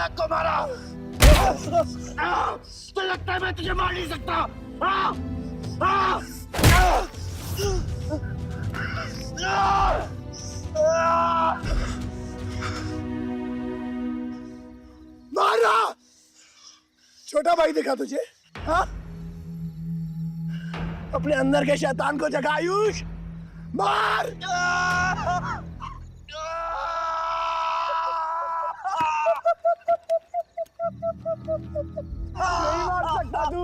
नालायक को मारा। तो लगता है मैं तुझे मार नहीं सकता। मारा। छोटा भाई दिखा तुझे? हाँ, अपने अंदर के शैतान को जगा आयुष। मार। नहीं मार सकता तू।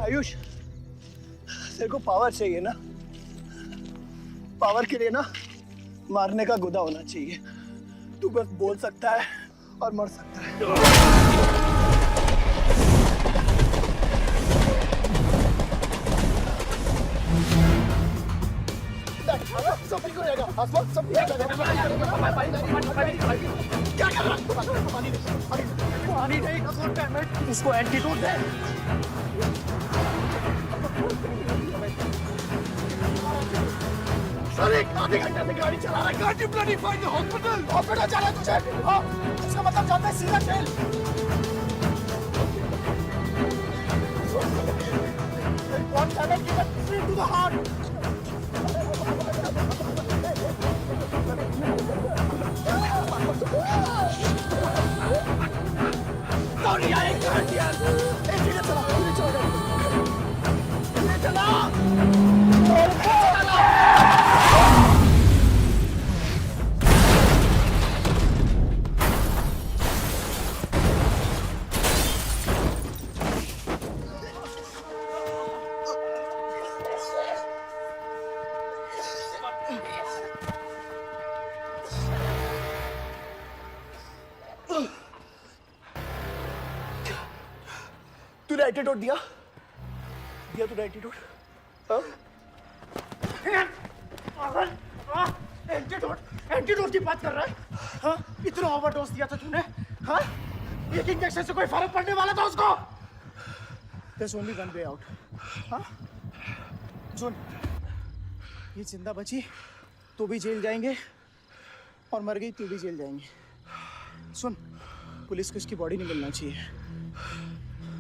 आयुष, तेरे को पावर चाहिए ना? पावर के लिए ना मारने का गुदा होना चाहिए। तू बस बोल सकता है और मर सकता है। सब ठीक हो जाएगा। आसमान सब ठीक हो जाएगा। क्या कर रहा है? पानी नहीं, उसको एंटीडोट दे। सर, एक आधे घंटे से गाड़ी चला रहा है। Can't you bloody find the hospital? Hospital जाना है तुझे? हाँ, इसका मतलब जाता है सीधा jail. One cannot give it free to the heart. Sorry, I can't hear. धीरे चला, धीरे चला। तूने एंटीडोट दिया? दिया तूने एंटीडोट? हाँ? एंटीडोट की बात कर रहा है? हाँ? इतना ओवरडोज दिया था तूने? हाँ? एक इंजेक्शन से कोई फर्क पड़ने वाला था उसको? There's only one way out. हाँ? सुन, ये जिंदा बची तो भी जेल जाएंगे और मर गई तो भी जेल जाएंगे। सुन, पुलिस को इसकी बॉडी नहीं मिलना चाहिए।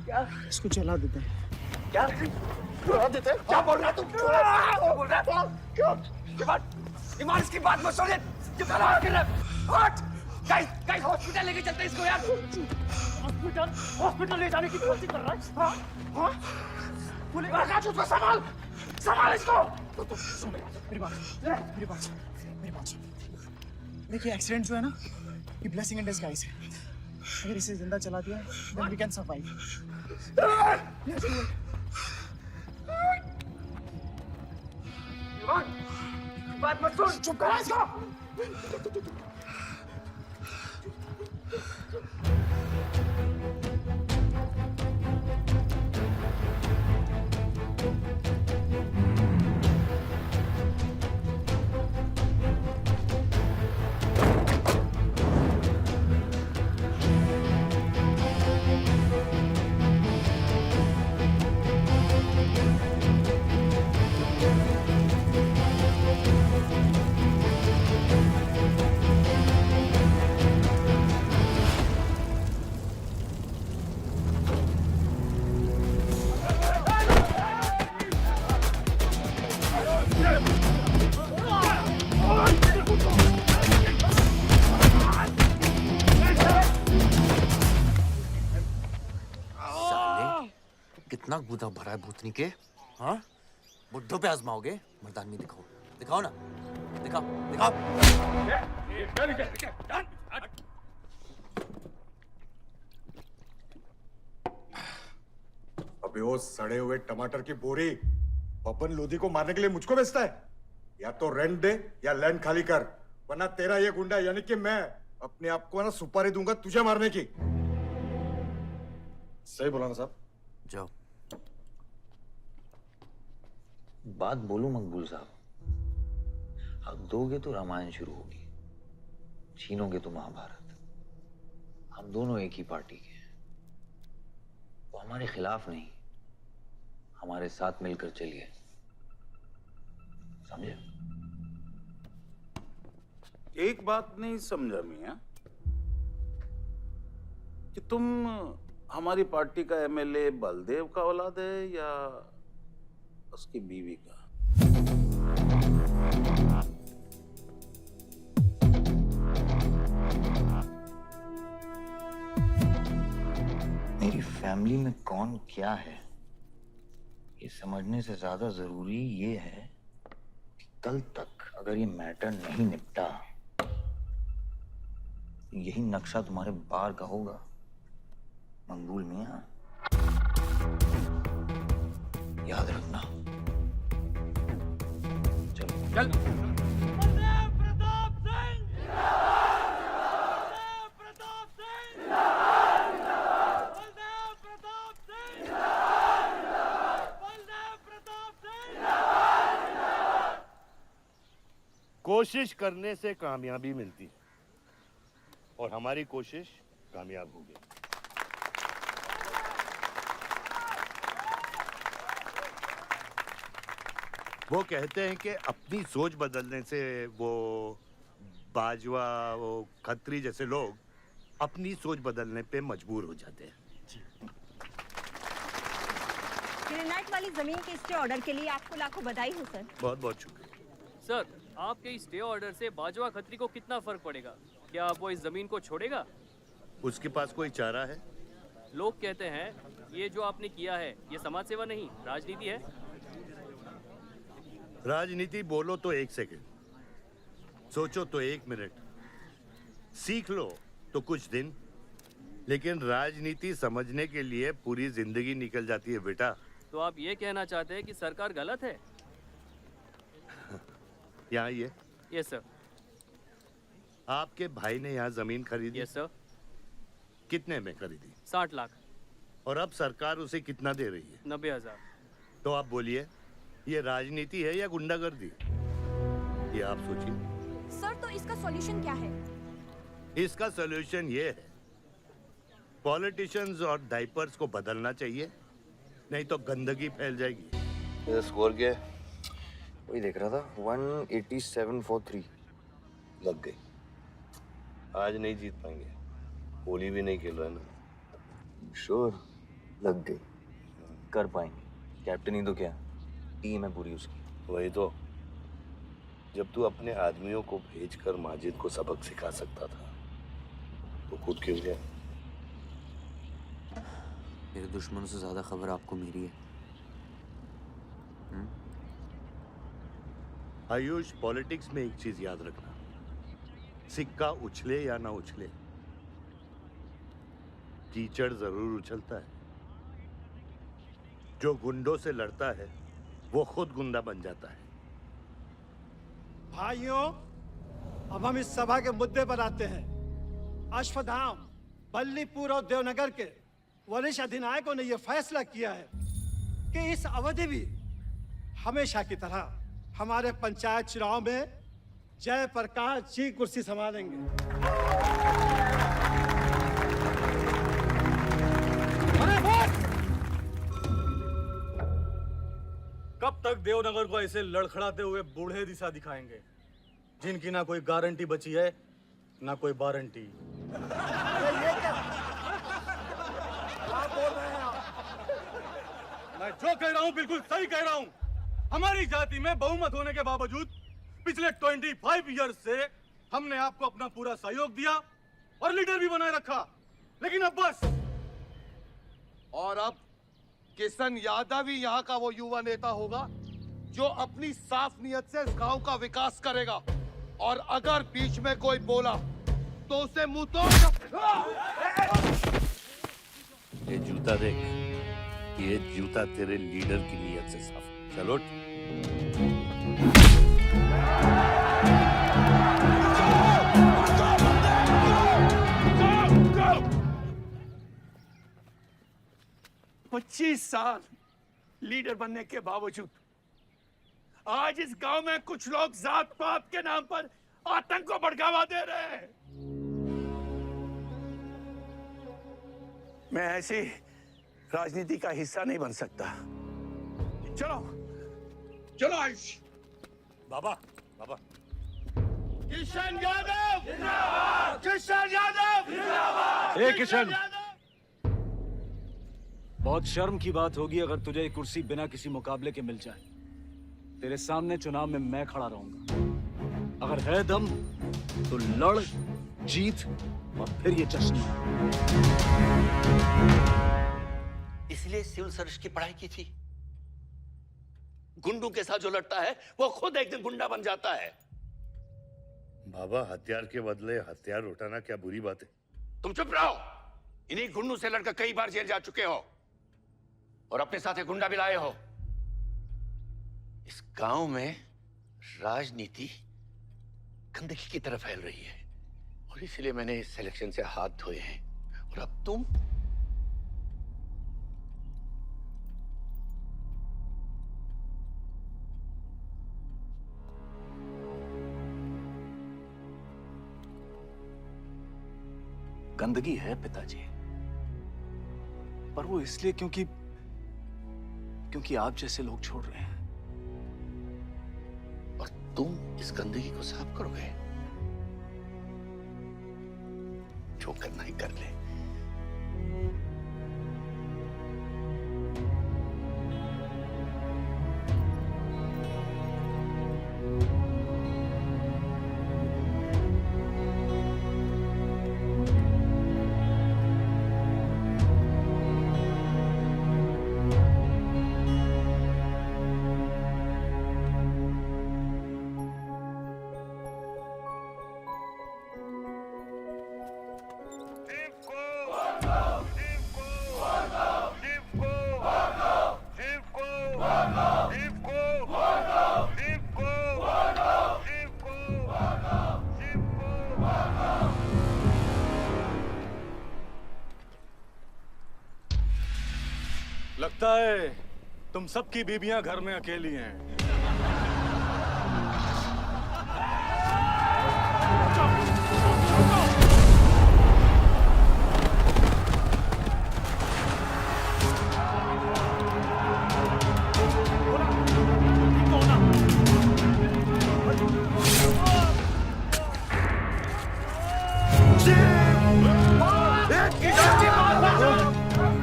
क्या? इसको जला देते हैं। क्या? जला देते हैं? क्या बोल रहा है तू? क्या बोल रहा है? क्यों? ईमान, इसकी बात मत सुन। क्यों गलत कर रहा है? हट! गाइस, हॉस्पिटल लेके चलते हैं इसको यार। हॉस्पिटल ले जाने की कोशिश कर रहा है? हाँ? हाँ? पुलिस आकाश, उसको संभाल इसको। तो सुन मेरी बात सुन। देखिए, एक्सीडेंट जो है ना, ये ब्लेसिंग इन डिस्गाइज है। अगर इसे जिंदा चला दिया, then we can survive. बात मत सुन, चुप करा इसको। कितना गुदा भरा है भूतनी के। हाँ, बुड्ढों पे आजमाओगे? मर्दानगी दिखाओ ना, दिखाओ। अबे वो सड़े हुए टमाटर की बोरी पवन लोधी को मारने के लिए मुझको बेचता है? या तो रेंट दे या लैंड खाली कर, वरना तेरा ये गुंडा यानी कि मैं अपने आप को ना सुपारी दूंगा तुझे मारने की। सही बोला ना साहब? जाओ। बात बोलूं मकबूल साहब, हक दोगे तो रामायण शुरू होगी, छीनोगे तो महाभारत। हम दोनों एक ही पार्टी के हैं, वो हमारे खिलाफ नहीं, हमारे साथ मिलकर चलिए, समझे? एक बात नहीं समझा मियां कि तुम हमारी पार्टी का एमएलए बलदेव का औलाद है या उसकी बीवी का? मेरी फैमिली में कौन क्या है ये समझने से ज्यादा जरूरी ये है कि कल तक अगर ये मैटर नहीं निपटा तो यही नक्शा तुम्हारे बार का होगा मंगूल मियां। याद रखना। चलो चल। कोशिश करने से कामयाबी मिलती है और हमारी कोशिश कामयाब होगी। वो कहते हैं कि अपनी सोच बदलने से वो बाजवा वो खत्री जैसे लोग अपनी सोच बदलने पे मजबूर हो जाते हैं। ग्रेनाइट वाली जमीन के स्टे ऑर्डर के लिए आपको लाखों बधाई हो सर। बहुत बहुत शुक्रिया सर, आपके इस स्टे ऑर्डर से बाजवा खत्री को कितना फर्क पड़ेगा? क्या वो इस जमीन को छोड़ेगा? उसके पास कोई चारा है? लोग कहते हैं ये जो आपने किया है ये समाज सेवा नहीं राजनीति है। राजनीति बोलो तो 1 सेकंड, सोचो तो 1 मिनट, सीख लो तो कुछ दिन, लेकिन राजनीति समझने के लिए पूरी जिंदगी निकल जाती है बेटा। तो आप ये कहना चाहते हैं कि सरकार गलत है? यहाँ ये यस सर। आपके भाई ने यहाँ जमीन खरीदी? Yes sir. कितने में खरीदी? 60 लाख। और अब सरकार उसे कितना दे रही है? 90,000। तो आप बोलिए ये राजनीति है या गुंडागर्दी? ये आप सोचिए। सर तो इसका सॉल्यूशन क्या है? इसका सॉल्यूशन ये है, पॉलिटिशियंस और डाइपर्स को बदलना चाहिए, नहीं तो गंदगी फैल जाएगी। ये स्कोर क्या है? वही देख रहा था 187 for 3 लग गई। आज नहीं जीत पाएंगे, होली भी नहीं खेल रहा है ना। श्योर लग गई, कर पाएंगे। कैप्टन ही तो क्या, टीम है पूरी उसकी। वही तो, जब तू अपने आदमियों को भेजकर माजिद को सबक सिखा सकता था तो खुद क्यों गया? मेरे दुश्मनों से ज्यादा खबर आपको मेरी है। आयुष, पॉलिटिक्स में एक चीज याद रखना, सिक्का उछले या ना उछले, कीचड़ जरूर उछलता है। जो गुंडों से लड़ता है वो खुद गुंडा बन जाता है। भाइयों, अब हम इस सभा के मुद्दे पर आते हैं। अश्वत्थाम, बल्लीपुर और देवनगर के वरिष्ठ अधिनायकों ने यह फैसला किया है कि इस अवधि भी हमेशा की तरह हमारे पंचायत चुनाव में जयप्रकाश जी कुर्सी संभालेंगे। अरे वोट! कब तक देवनगर को ऐसे लड़खड़ाते हुए बूढ़े दिशा दिखाएंगे जिनकी ना कोई गारंटी बची है ना कोई वारंटी? मैं जो कह रहा हूं बिल्कुल सही कह रहा हूं। हमारी जाति में बहुमत होने के बावजूद पिछले 25 ईयर्स से हमने आपको अपना पूरा सहयोग दिया और लीडर भी बनाए रखा, लेकिन अब बस। और अब किशन यादव ही यहाँ का वो युवा नेता होगा जो अपनी साफ नियत से इस गांव का विकास करेगा, और अगर बीच में कोई बोला तो उसे मुंह तोड़। ये जूता देख, ये जूता तेरे लीडर की नियत से साफ। चलो पच्चीस साल लीडर बनने के बावजूद आज इस गांव में कुछ लोग जात पात के नाम पर आतंक को बढ़ावा दे रहे हैं। मैं ऐसी राजनीति का हिस्सा नहीं बन सकता। चलो चलो आयुष। बाबा, बाबा, किशन यादव जिंदाबाद, किशन यादव जिंदाबाद। ए किशन, बहुत शर्म की बात होगी अगर तुझे ये कुर्सी बिना किसी मुकाबले के मिल जाए। तेरे सामने चुनाव में मैं खड़ा रहूंगा। अगर है दम तो लड़, जीत और फिर ये जश्न। इसलिए सिविल सर्विस की पढ़ाई की थी। गुंडों के साथ जो लड़ता है वो खुद एक दिन गुंडा बन जाता है। बाबा, हथियार के बदले हथियार उठाना क्या बुरी बात है? तुम चुप रहो। इन्हीं गुंडों से लड़कर कई बार जेल जा चुके हो और अपने साथ एक गुंडा भी लाए हो। इस गांव में राजनीति गंदगी की तरफ फैल रही है और इसलिए मैंने इस सिलेक्शन से हाथ धोए हैं। और अब तुम गंदगी है पिताजी, पर वो इसलिए क्योंकि आप जैसे लोग छोड़ रहे हैं। और तुम इस गंदगी को साफ करोगे? जो करना ही कर ले। लगता है तुम सबकी बीबियां घर में अकेली हैं।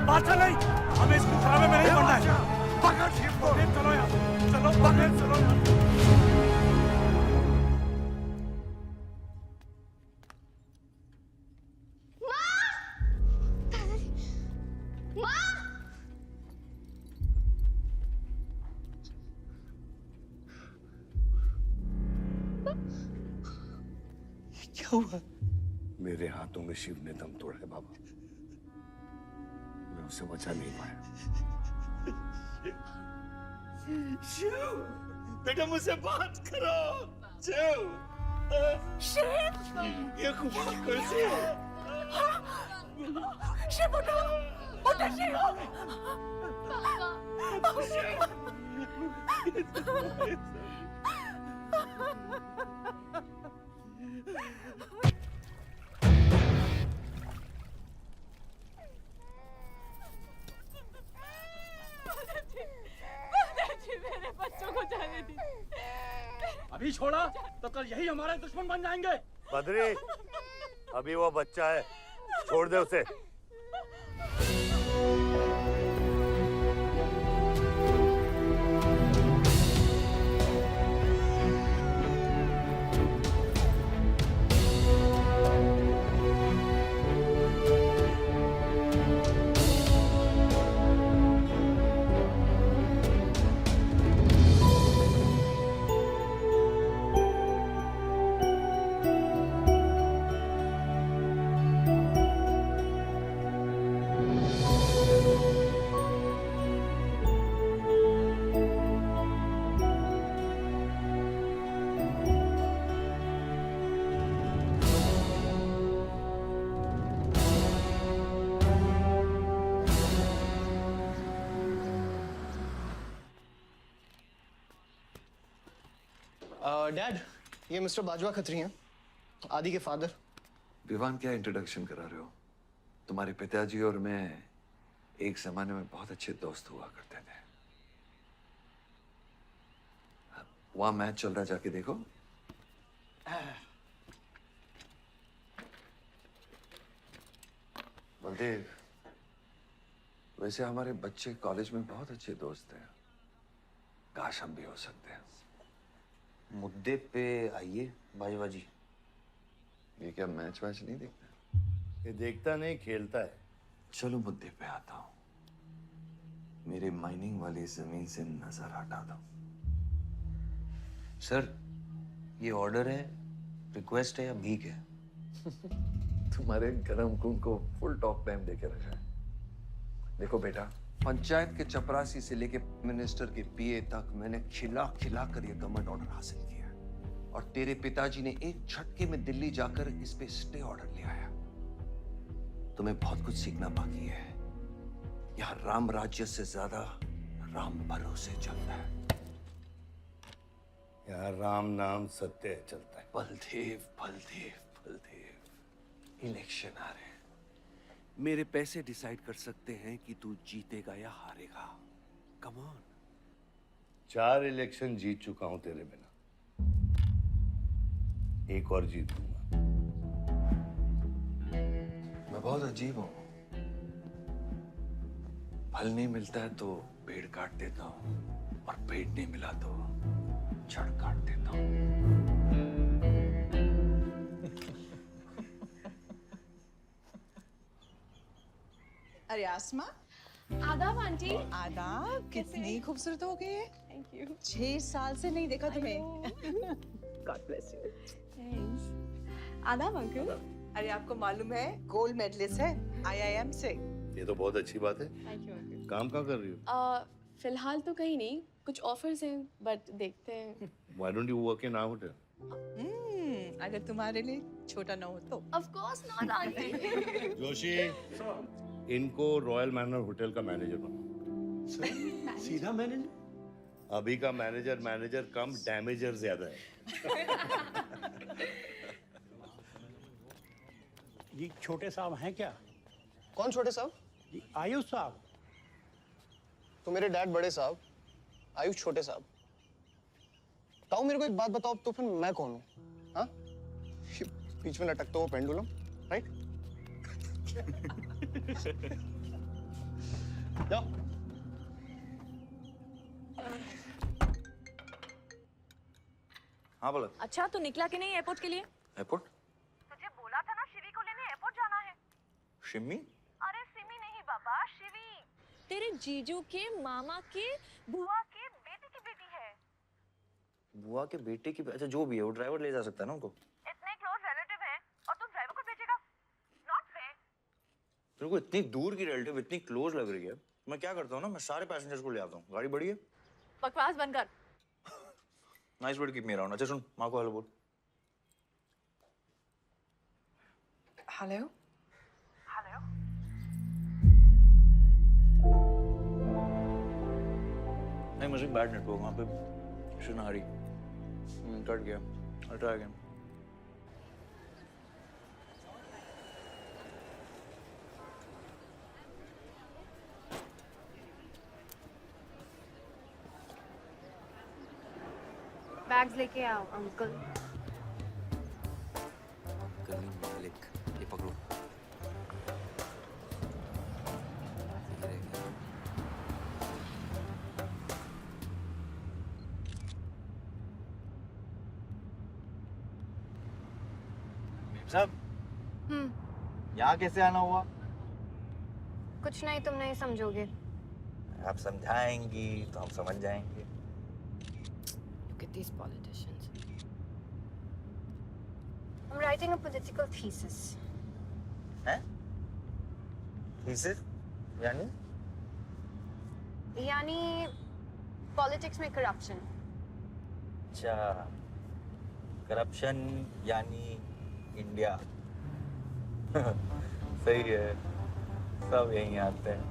बादशाह नहीं, हमें इस मुकदमे में नहीं पड़ना है। पकड़ शिव को। चलो यार, चलो पकड़, चलो यार। क्या हुआ? मेरे हाथों में शिव ने दम तोड़ा है बाबा। मैं उसे बचा नहीं पाया। शिव, बेटा मुझसे बात करो। शिव, ये खुशी कैसे है? शिव उठो, उठो शिव। मेरे बच्चों को जाने दी। अभी छोड़ा तो कल यही हमारे दुश्मन बन जाएंगे। बद्री, अभी वो बच्चा है, छोड़ दे उसे। डैड, ये मिस्टर बाजवा खत्री हैं, आदि के फादर। विवान, क्या इंट्रोडक्शन करा रहे हो? तुम्हारे पिताजी और मैं एक जमाने में बहुत अच्छे दोस्त हुआ करते थे। वहां मैच चल रहा, जाके देखो। बलदेव, वैसे हमारे बच्चे कॉलेज में बहुत अच्छे दोस्त हैं। काश हम भी हो सकते हैं। मुद्दे पे आइए बाजवा जी। ये क्या मैच वैच नहीं देखता? ये देखता नहीं, खेलता है। चलो मुद्दे पे आता हूँ। मेरे माइनिंग वाली जमीन से नजर हटा दो। सर, ये ऑर्डर है, रिक्वेस्ट है या भीख है? तुम्हारे गरम खून को फुल टॉक टाइम देके रखा है। देखो बेटा, पंचायत के चपरासी से लेके मिनिस्टर के पीए तक मैंने खिला खिला कर ये गवर्नमेंट ऑर्डर हासिल किया है। और तेरे पिताजी ने एक झटके में दिल्ली जाकर इस पे स्टे ऑर्डर ले आया। तुम्हें बहुत कुछ सीखना बाकी है। यहाँ राम राज्य से ज्यादा राम भरोसे चलता है। यहाँ राम नाम सत्य चलता है। बलदेव, बलदेव, बलदेव, इलेक्शन आ रहे हैं। मेरे पैसे डिसाइड कर सकते हैं कि तू जीतेगा या हारेगा। Come on. 4 इलेक्शन जीत चुका हूं तेरे बिना, एक और जीत लूंगा। मैं बहुत अजीब हूं। फल नहीं मिलता है तो पेड़ काट देता हूं, और पेड़ नहीं मिला तो जड़ काट देता हूं। अरे आसमा, आदाब आंटी। आदाब। कितनी खूबसूरत हो गई है। Thank you. 6 साल से नहीं देखा तुम्हें। God bless you. थैंक्स। आदाब अंकल। अरे आपको मालूम है गोल्ड मेडलिस्ट है IIM से। ये तो बहुत अच्छी बात है। Thank you uncle. काम कहाँ कर रही हो? फिलहाल तो कहीं नहीं, कुछ ऑफर्स हैं बट देखते हैं। Why don't you work in our hotel? अगर तुम्हारे लिए छोटा ना हो तो। Of course not aunty. Joshi, इनको रॉयल मैनर होटल का मैनेजर बनाओ। सीधा मैनेजर? अभी का मैनेजर कम डैमेजर ज्यादा है। जी छोटे साहब हैं क्या? कौन छोटे साहब? जी आयुष साहब। तो मेरे डैड बड़े साहब, आयुष छोटे साहब। ताऊ मेरे को एक बात बताओ, तो फिर मैं कौन हूँ? हाँ? बीच में लटकता हुआ पेंडुलम, राइट? जाओ। हाँ बोला। अच्छा तो निकला कि नहीं एयरपोर्ट के लिए? एयरपोर्ट? तुझे बोला था ना शिवी को लेने एयरपोर्ट जाना है। शिमी? अरे सिमी नहीं बाबा, शिवी। तेरे जीजू के मामा के बुआ के बेटे की बेटी है। बुआ के बेटे की? अच्छा जो भी है, वो ड्राइवर ले जा सकता है ना उनको? इतने क्लोज रिलेटिव हैं और तुम ड्राइवर को भेजेगा? Not fair. तेरे को इतनी दूर की रिलेटिव इतनी क्लोज लग रही है, मैं क्या करता हूँ ना, मैं सारे पैसेंजर्स को ले आता हूँ। गाड़ी बड़ी है। बकवास बंद कर। Nice word, keep me around. अच्छा सुन, माँ को हेलो बोल। हेलो। हेलो। नहीं मुझे बैड नेटवर्क वहाँ पे। सुनारी कट गया। I'll try again. बैग्स लेके आओ अंकल। गली मालिक, ये पकड़ो। साहब, यहाँ कैसे आना हुआ? कुछ नहीं, तुम नहीं समझोगे। आप समझाएंगी तो हम समझ जाएंगे। Look at these politicians. I'm writing a political thesis. हैं? थीसिस? यानी? यानी पॉलिटिक्स में करप्शन। अच्छा, करप्शन यानी इंडिया। सही है, सब यहीं आते हैं।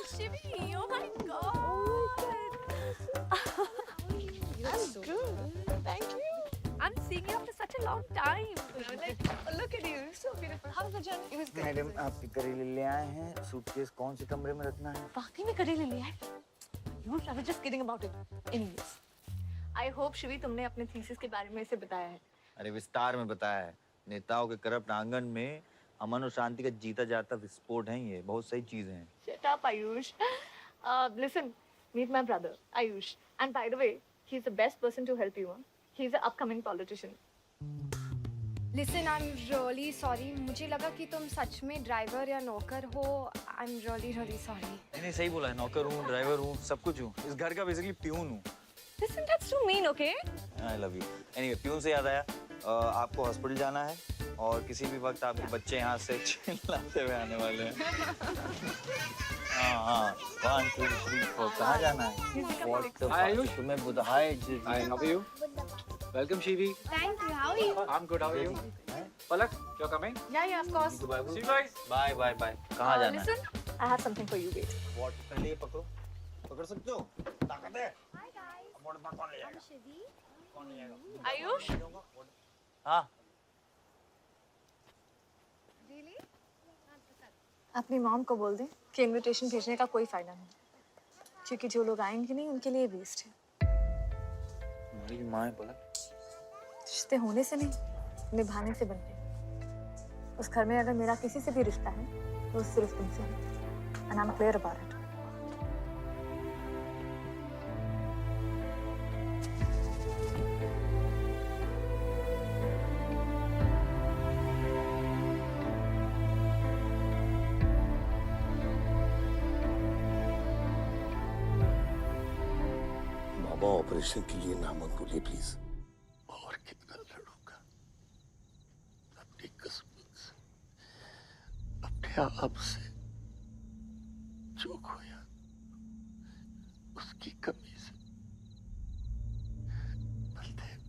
Shivi, oh my god. good. Thank you. I'm seeing you after such a long time. Like, look at you, so beautiful. How was the journey? It was good. Madam आप करेले ले आए हैं, सूटकेस कौन से कमरे में रखना है? वाकई में करेले ले आए? You I was just kidding about it. Anyways, I hope Shivi तुमने अपने थीसिस के बारे में इसे बताया है. अरे विस्तार में बताया है। नेताओं के करप्ट आंगन में अमन और शांति का जीता जाता विस्फोट है ये, बहुत सही चीजें हैं। Shut up, Ayush. Listen, meet my brother, Ayush. And by the way, he's the best person to help you. He's an upcoming politician. Listen, I'm really sorry. मुझे लगा कि तुम सच में ड्राइवर या नौकर हो. I'm really sorry. नहीं सही बोला है, नौकर हूँ, ड्राइवर हूँ, सब कुछ हूँ। इस घर का बेसिकली प्यून हूँ। Listen, that's too mean, okay? I love you. Anyway, peon से याद आया, आपको हॉस्पिटल जाना है और किसी भी वक्त आपके बच्चे यहाँ से चिल्लाते हुए आने वाले हैं। हाँ, 1, 2, 3, 4 कहाँ जाना है? आयुष, तुम्हें बुधाए जी। Hi, how are you? Welcome, Shivi. Thank you. How are you? I'm good. How are you? Palak, you're coming? Yeah, of course. See you guys. Bye. कहाँ जाना है? Listen, I have something for you. Wait. What? पहले ये पकड़ो, पकड़ सकते हो? ताकत है? Hi guys. कौन ले जाएगा? I'm Shivi. कौन ले जाएगा? Ayush? हाँ। Really? अपनी मॉम को बोल दे कि इनविटेशन भेजने का कोई फायदा नहीं, क्योंकि जो लोग आएंगे नहीं उनके लिए वेस्ट है। हमारी माँ है पलक। रिश्ते होने से नहीं, निभाने से बनते हैं। उस घर में अगर मेरा किसी से भी रिश्ता है तो सिर्फ तुमसे है। And I'm clear about it. Baba operation के लिए ना मत बोलिए प्लीज। और कितना लड़ूंगा अपनी किस्मत से, अपने आप से। जो खोया उसकी कमी से। बलदेव,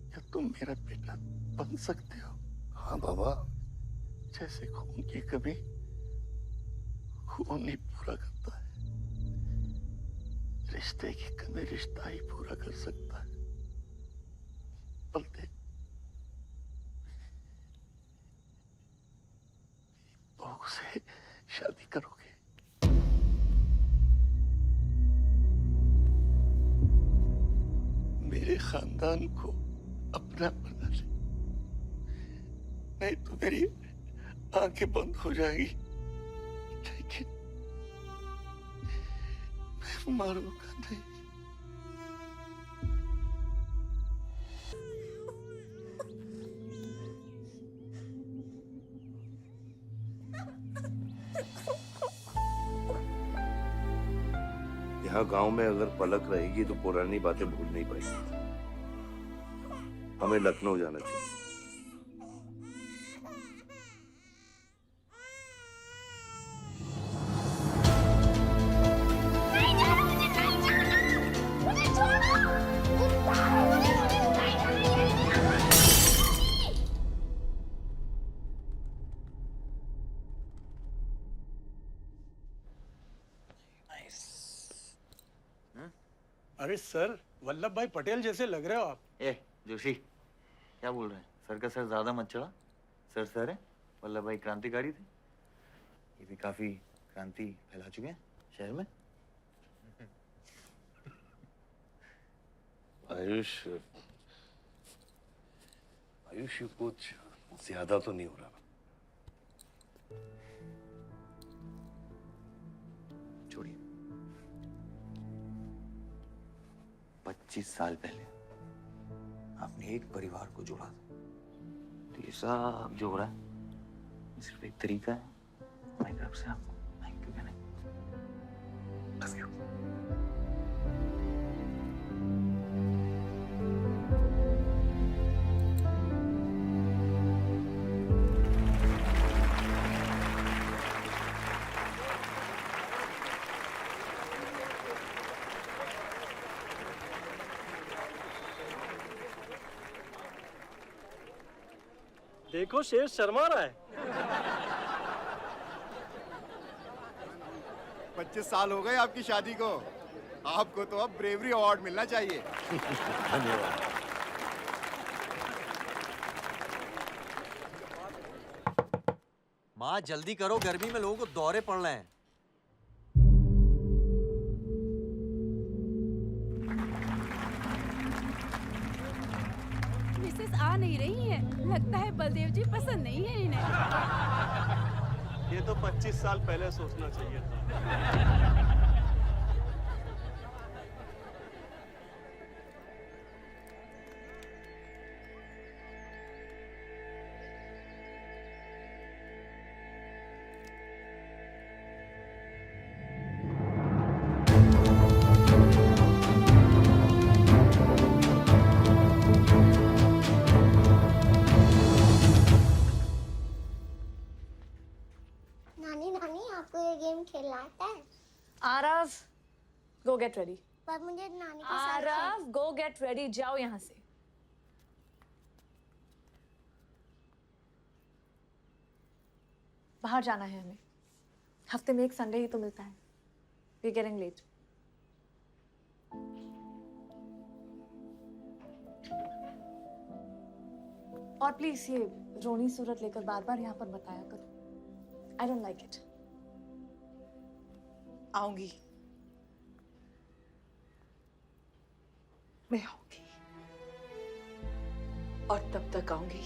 क्या तुम मेरा बेटा बन सकते हो? हाँ बाबा। जैसे खून की कमी खून ही पूरा करता है, रिश्ते की कमी रिश्ता ही पूरा कर सकता है। बलदेव, बहू से शादी करोगे? मेरे खानदान को अपना बना ले, नहीं तो मेरी आंखें बंद हो जाएगी। लेकिन मैं मारूंगा नहीं। यहाँ गांव में अगर पलक रहेगी तो पुरानी बातें भूल नहीं पाएगी। हमें लखनऊ जाना चाहिए। अरे सर, वल्लभ भाई पटेल जैसे लग रहे हो आप। ए जोशी, क्या बोल रहे हैं? सर का सर ज्यादा मत चढ़ा। सर है, वल्लभ भाई क्रांतिकारी थे। ये भी काफी क्रांति फैला चुके हैं शहर में। आयुष कुछ ज्यादा तो नहीं हो रहा? छोड़िए। 25 साल पहले आपने एक परिवार को जोड़ा था, तो ये सब जो हो रहा है सिर्फ एक तरीका है हमारी तरफ से आपको थैंक यू कहने। Love you. देखो शेर शर्मा रहा है। 25 साल हो गए आपकी शादी को। आपको तो अब ब्रेवरी अवार्ड मिलना चाहिए। धन्यवाद। माँ जल्दी करो, गर्मी में लोगों को दौरे पड़ रहे हैं। मिसेस आ नहीं रही है, लगता है बलदेव जी पसंद नहीं है इन्हें। ये तो 25 साल पहले सोचना चाहिए था। नानी नानी आपको ये गेम खेलना आता है? आरव, गो गेट रेडी। पर मुझे नानी के साथ आरव, गो गेट रेडी, जाओ यहाँ से। बाहर जाना है हमें। हफ्ते में एक संडे ही तो मिलता है। We getting late. और प्लीज ये रोनी सूरत लेकर बार बार यहाँ पर बताया करो। I don't like it. आऊंगी, मैं आऊंगी, और तब तक आऊंगी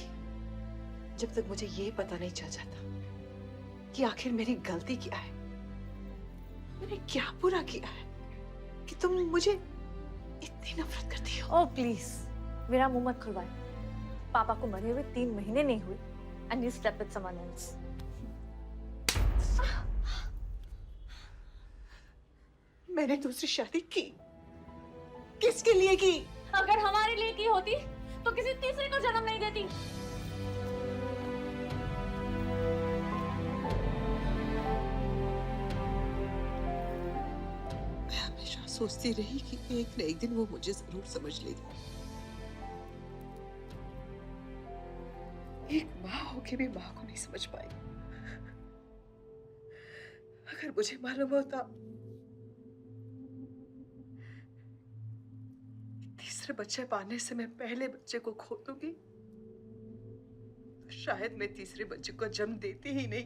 जब तक मुझे ये पता नहीं चल जाता कि आखिर मेरी गलती क्या है। मैंने क्या बुरा किया है कि तुम मुझे इतनी नफरत करती हो? ओह प्लीज, मेरा मुंह मत खुलवाए। पापा को मरे हुए 3 महीने नहीं हुए and you step with someone else. मैंने दूसरी शादी की, किसके लिए की? अगर हमारे लिए की होती तो किसी तीसरे को जन्म नहीं देती। मैं हमेशा सोचती रही कि एक न एक दिन वो मुझे जरूर समझ लेगी। एक माँ होके भी माँ को नहीं समझ पाई। अगर मुझे मालूम होता तीसरे बच्चे पाने से मैं पहले बच्चे को खो दूंगी, तो शायद मैं तीसरे बच्चे को जन्म देती ही नहीं।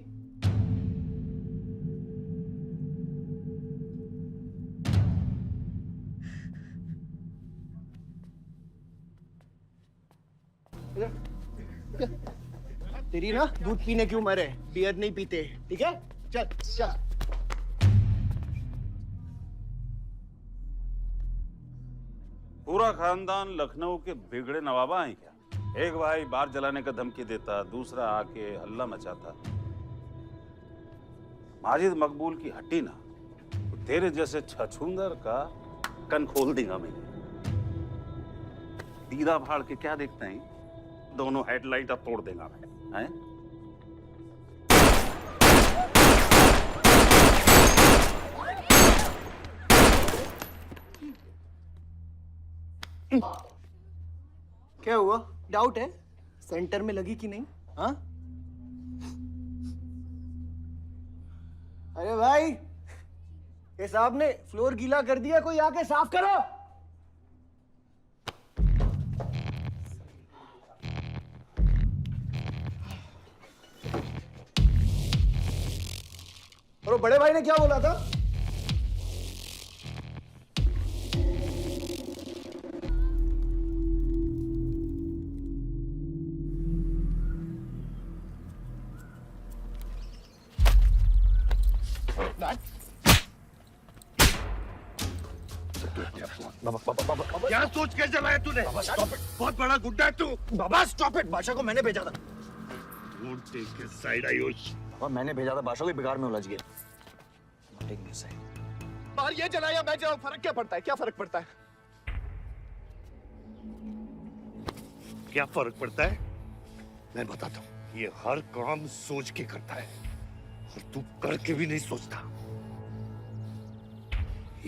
तेरी ना दूध पीने की उम्र है, बियर नहीं पीते, ठीक है? चल चल। पूरा खानदान लखनऊ के बिगड़े नवाबा हैं क्या? एक भाई बार जलाने का धमकी देता, दूसरा आके हल्ला मचाता। माजिद मकबूल की हट्टी ना, तो तेरे जैसे छछूंदर का कन खोल देगा मैं। दीदा फाड़ के क्या देखते हैं? दोनों हेडलाइट अब तोड़ देगा मैं, हैं? क्या हुआ? डाउट है सेंटर में लगी कि नहीं? हाँ? अरे भाई, ये साहब ने फ्लोर गीला कर दिया, कोई आके साफ करो। और वो बड़े भाई ने क्या बोला था? क्या सोच के जलाया तूने? बहुत बड़ा गुड्डा है तू। बाबा स्टॉप इट, बादशाह को मैंने भेजा था। Don't take his side, Ayush. और मैंने भेजा था, बादशाह को बिगाड़ में उलझ गया। Not taking his side। बाहर ये जलाया मैं जलाऊं, फर्क क्या पड़ता है? क्या फर्क पड़ता है? क्या फर्क पड़ता है? मैं बताता हूँ। ये हर काम सोच के करता है और तू करके भी नहीं सोचता।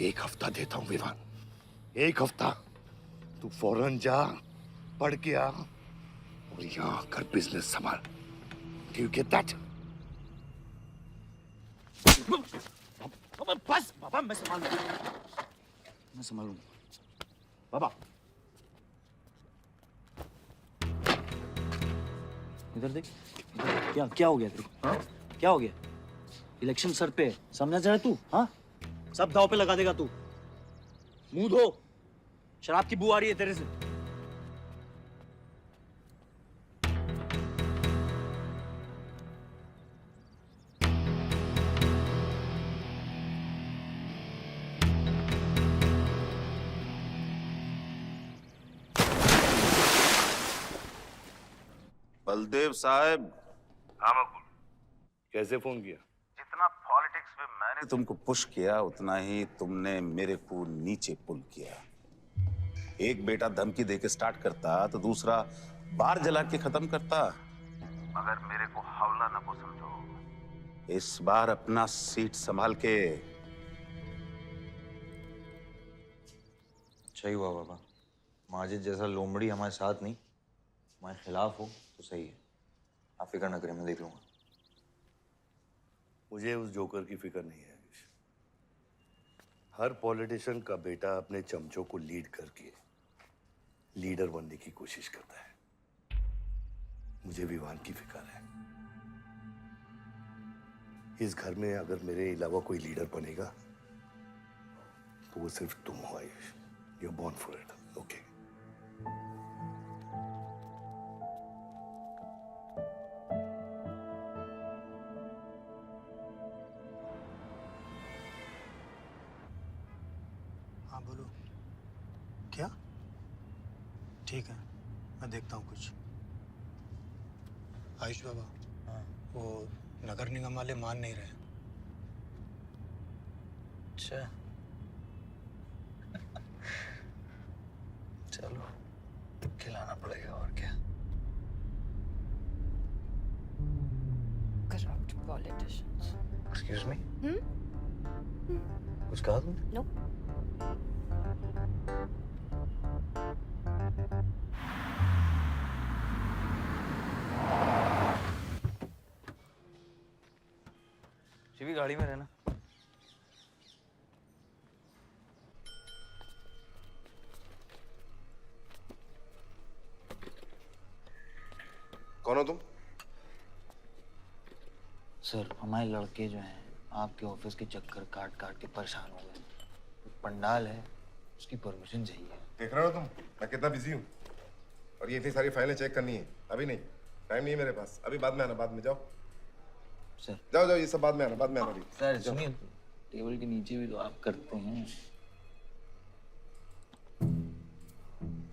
एक हफ्ता देता हूँ विवान, एक हफ्ता। तू फौरन जा, पढ़ के आ और यहाँ कर बिजनेस संभाल। Do you get that? बस बाबा, मैं संभालूंगा। बाबा इधर देख, क्या क्या हो गया तेरे को? हाँ? क्या हो गया? इलेक्शन सर पे है, समझा जा रहा है तू? हाँ, सब दाव पे लगा देगा तू। मुंह धो, शराब की बू आ रही है तेरे से। बलदेव साहब। हाँ मकबूल, कैसे फोन किया? जितना पॉलिटिक्स में मैंने तुमको पुश किया उतना ही तुमने मेरे को नीचे पुल किया। एक बेटा धमकी देके स्टार्ट करता तो दूसरा बार जला के खत्म करता। मगर मेरे को हवला न को समझो। इस बार अपना सीट संभाल के। अच्छा ही हुआ बाबा, माजिद जैसा लोमड़ी हमारे साथ नहीं, हमारे खिलाफ हो तो सही है। आप फिक्र न करें, मैं देख लूंगा। मुझे उस जोकर की फिक्र नहीं है। हर पॉलिटिशियन का बेटा अपने चमचों को लीड करके लीडर बनने की कोशिश करता है। मुझे विवान की फिक्र है। इस घर में अगर मेरे अलावा कोई लीडर बनेगा तो वो सिर्फ तुम हो Ayush. You are born for it, okay? हाँ बोलो। क्या? ठीक है, मैं देखता हूँ कुछ। आयुष बाबा, हाँ, वो नगर निगम वाले मान नहीं रहे। अच्छा, चलो खिलाना पड़ेगा और क्या। Corrupt politicians. Excuse me, Hmm? कुछ कहा तुमने? No. शिवी गाड़ी में रहना। कौन हो तुम? सर, हमारे लड़के जो हैं आपके ऑफिस के चक्कर काट काट के परेशान हो गए। पंडाल है, उसकी परमिशन चाहिए। देख रहे हो तुम मैं कितना बिजी हूँ, और ये इतनी सारी फाइलें चेक करनी है। अभी नहीं, टाइम नहीं है मेरे पास। अभी बाद में आना, बाद में। जाओ सर, जाओ जाओ, ये सब बाद में आना, बाद में आना। अभी सर सुनिए, टेबल के नीचे भी तो आप करते हैं।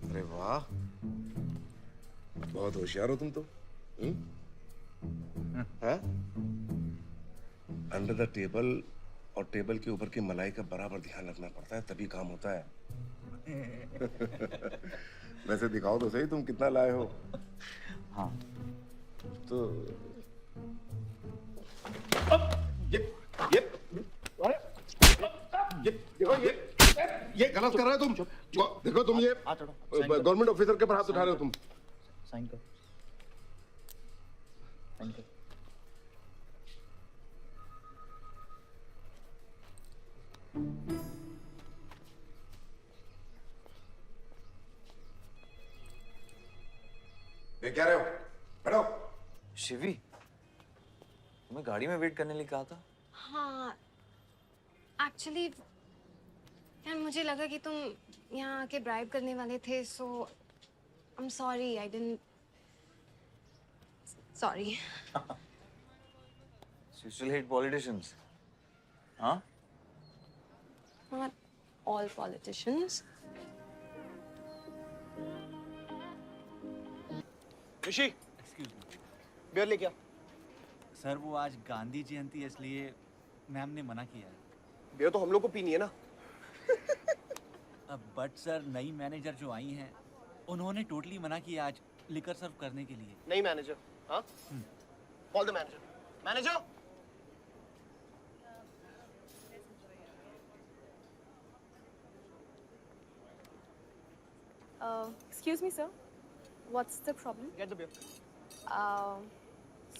अरे वाह, बहुत होशियार हो तुम तो। हाँ? अंडर द टेबल और टेबल के ऊपर की मलाई का बराबर ध्यान रखना पड़ता है, तभी काम होता है। वैसे दिखाओ तो सही तुम कितना लाए हो। हाँ तो ये गलत कर रहे हो तुम। देखो तुम ये गवर्नमेंट ऑफिसर के ऊपर हाथ उठा रहे हो तुम। साइन कर, साइन कर। ये क्या रहे हो? बैठो। शिवी, तुम्हें गाड़ी में वेट करने लिए कहा था। हाँ, एक्चुअली यार मुझे लगा कि तुम यहाँ आके ब्राइब करने वाले थे, so I am sorry, I didn't, sorry. You still hate politicians, huh? Not all politicians. Rishi, excuse me beer लेके आ। सर, वो आज गांधी जयंती है इसलिए मैम ने मना किया है। बियर तो हम लोग को पीनी है ना। बट सर, नई मैनेजर जो आई हैं उन्होंने टोटली मना किया आज लिकर सर्व करने के लिए। नहीं मैनेजर, हाँ? Call the manager. Manager, Excuse me, sir. What's the problem? Get the beer.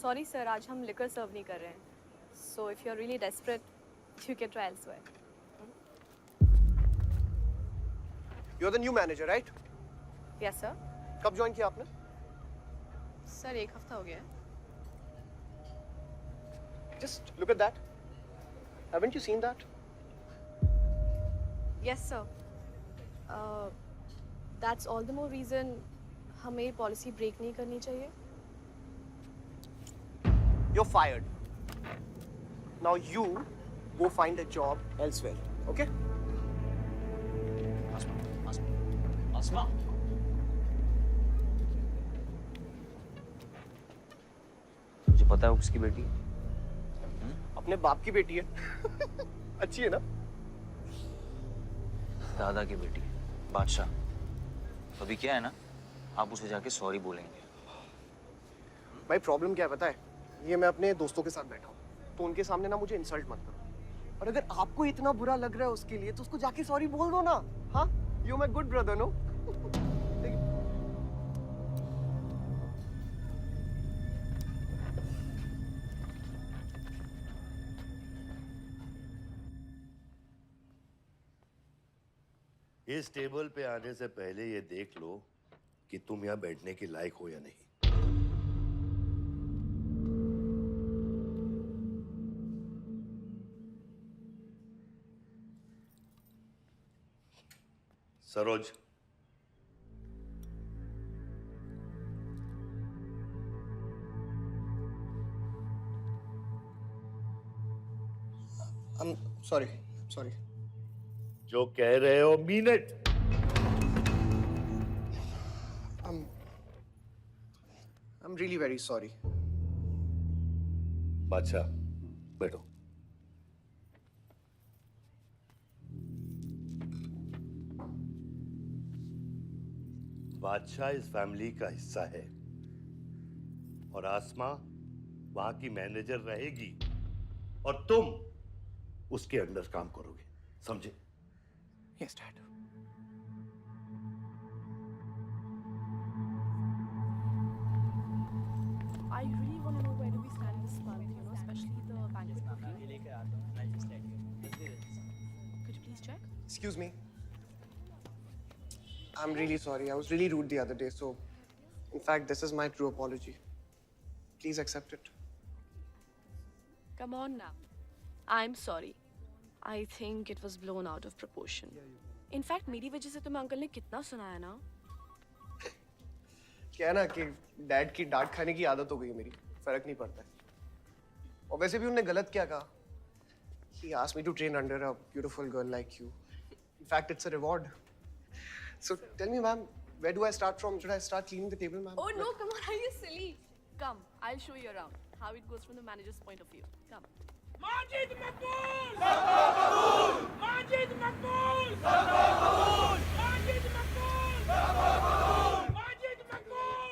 Sorry, sir. आज हम liquor serve नहीं कर रहे हैं. So if you're really desperate, You can try elsewhere. You're the new manager, right? Yes, sir. कब join किया आपने? Sir 1 हफ्ता हो गया है. Just look at that. Haven't you seen that? Yes, sir. That's all the more reason हमें policy break नहीं करनी चाहिए. You're fired. Now you go find a job elsewhere. Okay? आसमा तुझे पता है वो किसकी बेटी है? अपने बाप की बेटी है. अच्छी है ना? दादा की बेटी है, बादशाह. अभी क्या है ना, आप उसे जाके सॉरी बोलेंगे. भाई प्रॉब्लम क्या है पता है? ये मैं अपने दोस्तों के साथ बैठा हूँ, तो उनके सामने ना मुझे इंसल्ट मत करो. और अगर आपको इतना बुरा लग रहा है उसके लिए, तो उसको जाके सॉरी बोल दो ना. हाँ? You my good brother, no? इस टेबल पे आने से पहले ये देख लो कि तुम यहाँ बैठने के लायक हो या नहीं. Saroj, I'm sorry. जो कह रहे हो mean it. I'm really very sorry. बादशाह, बैठो. बादशाह इस फैमिली का हिस्सा है और आसमा वहां की मैनेजर रहेगी और तुम उसके अंडर काम करोगे. समझे? Yes, Dad. I really want to know where do we stand this month, you know, especially the banquet booking. Could you please check? Excuse me. I'm really sorry. I was really rude the other day, so in fact, this is my true apology. Please accept it. Come on now. I'm sorry. I think it was blown out of proportion. In fact, मेरी वजह से तुम्हें uncle ने कितना सुनाया ना? क्या है ना कि डैड की डांट खाने की आदत हो गई है मेरी. फर्क नहीं पड़ता है. और वैसे भी उन्होंने गलत क्या कहा? He asked me to train under a beautiful girl like you. In fact, it's a reward. So tell me, ma'am, where do I start from? Should I start cleaning the table, ma'am? Oh no, come on, are you silly? Come, I'll show you around how it goes from the manager's point of view. Come. Majid Maqbool! Maqbool! Majid Maqbool! Maqbool! Majid Maqbool! Maqbool! Majid Maqbool!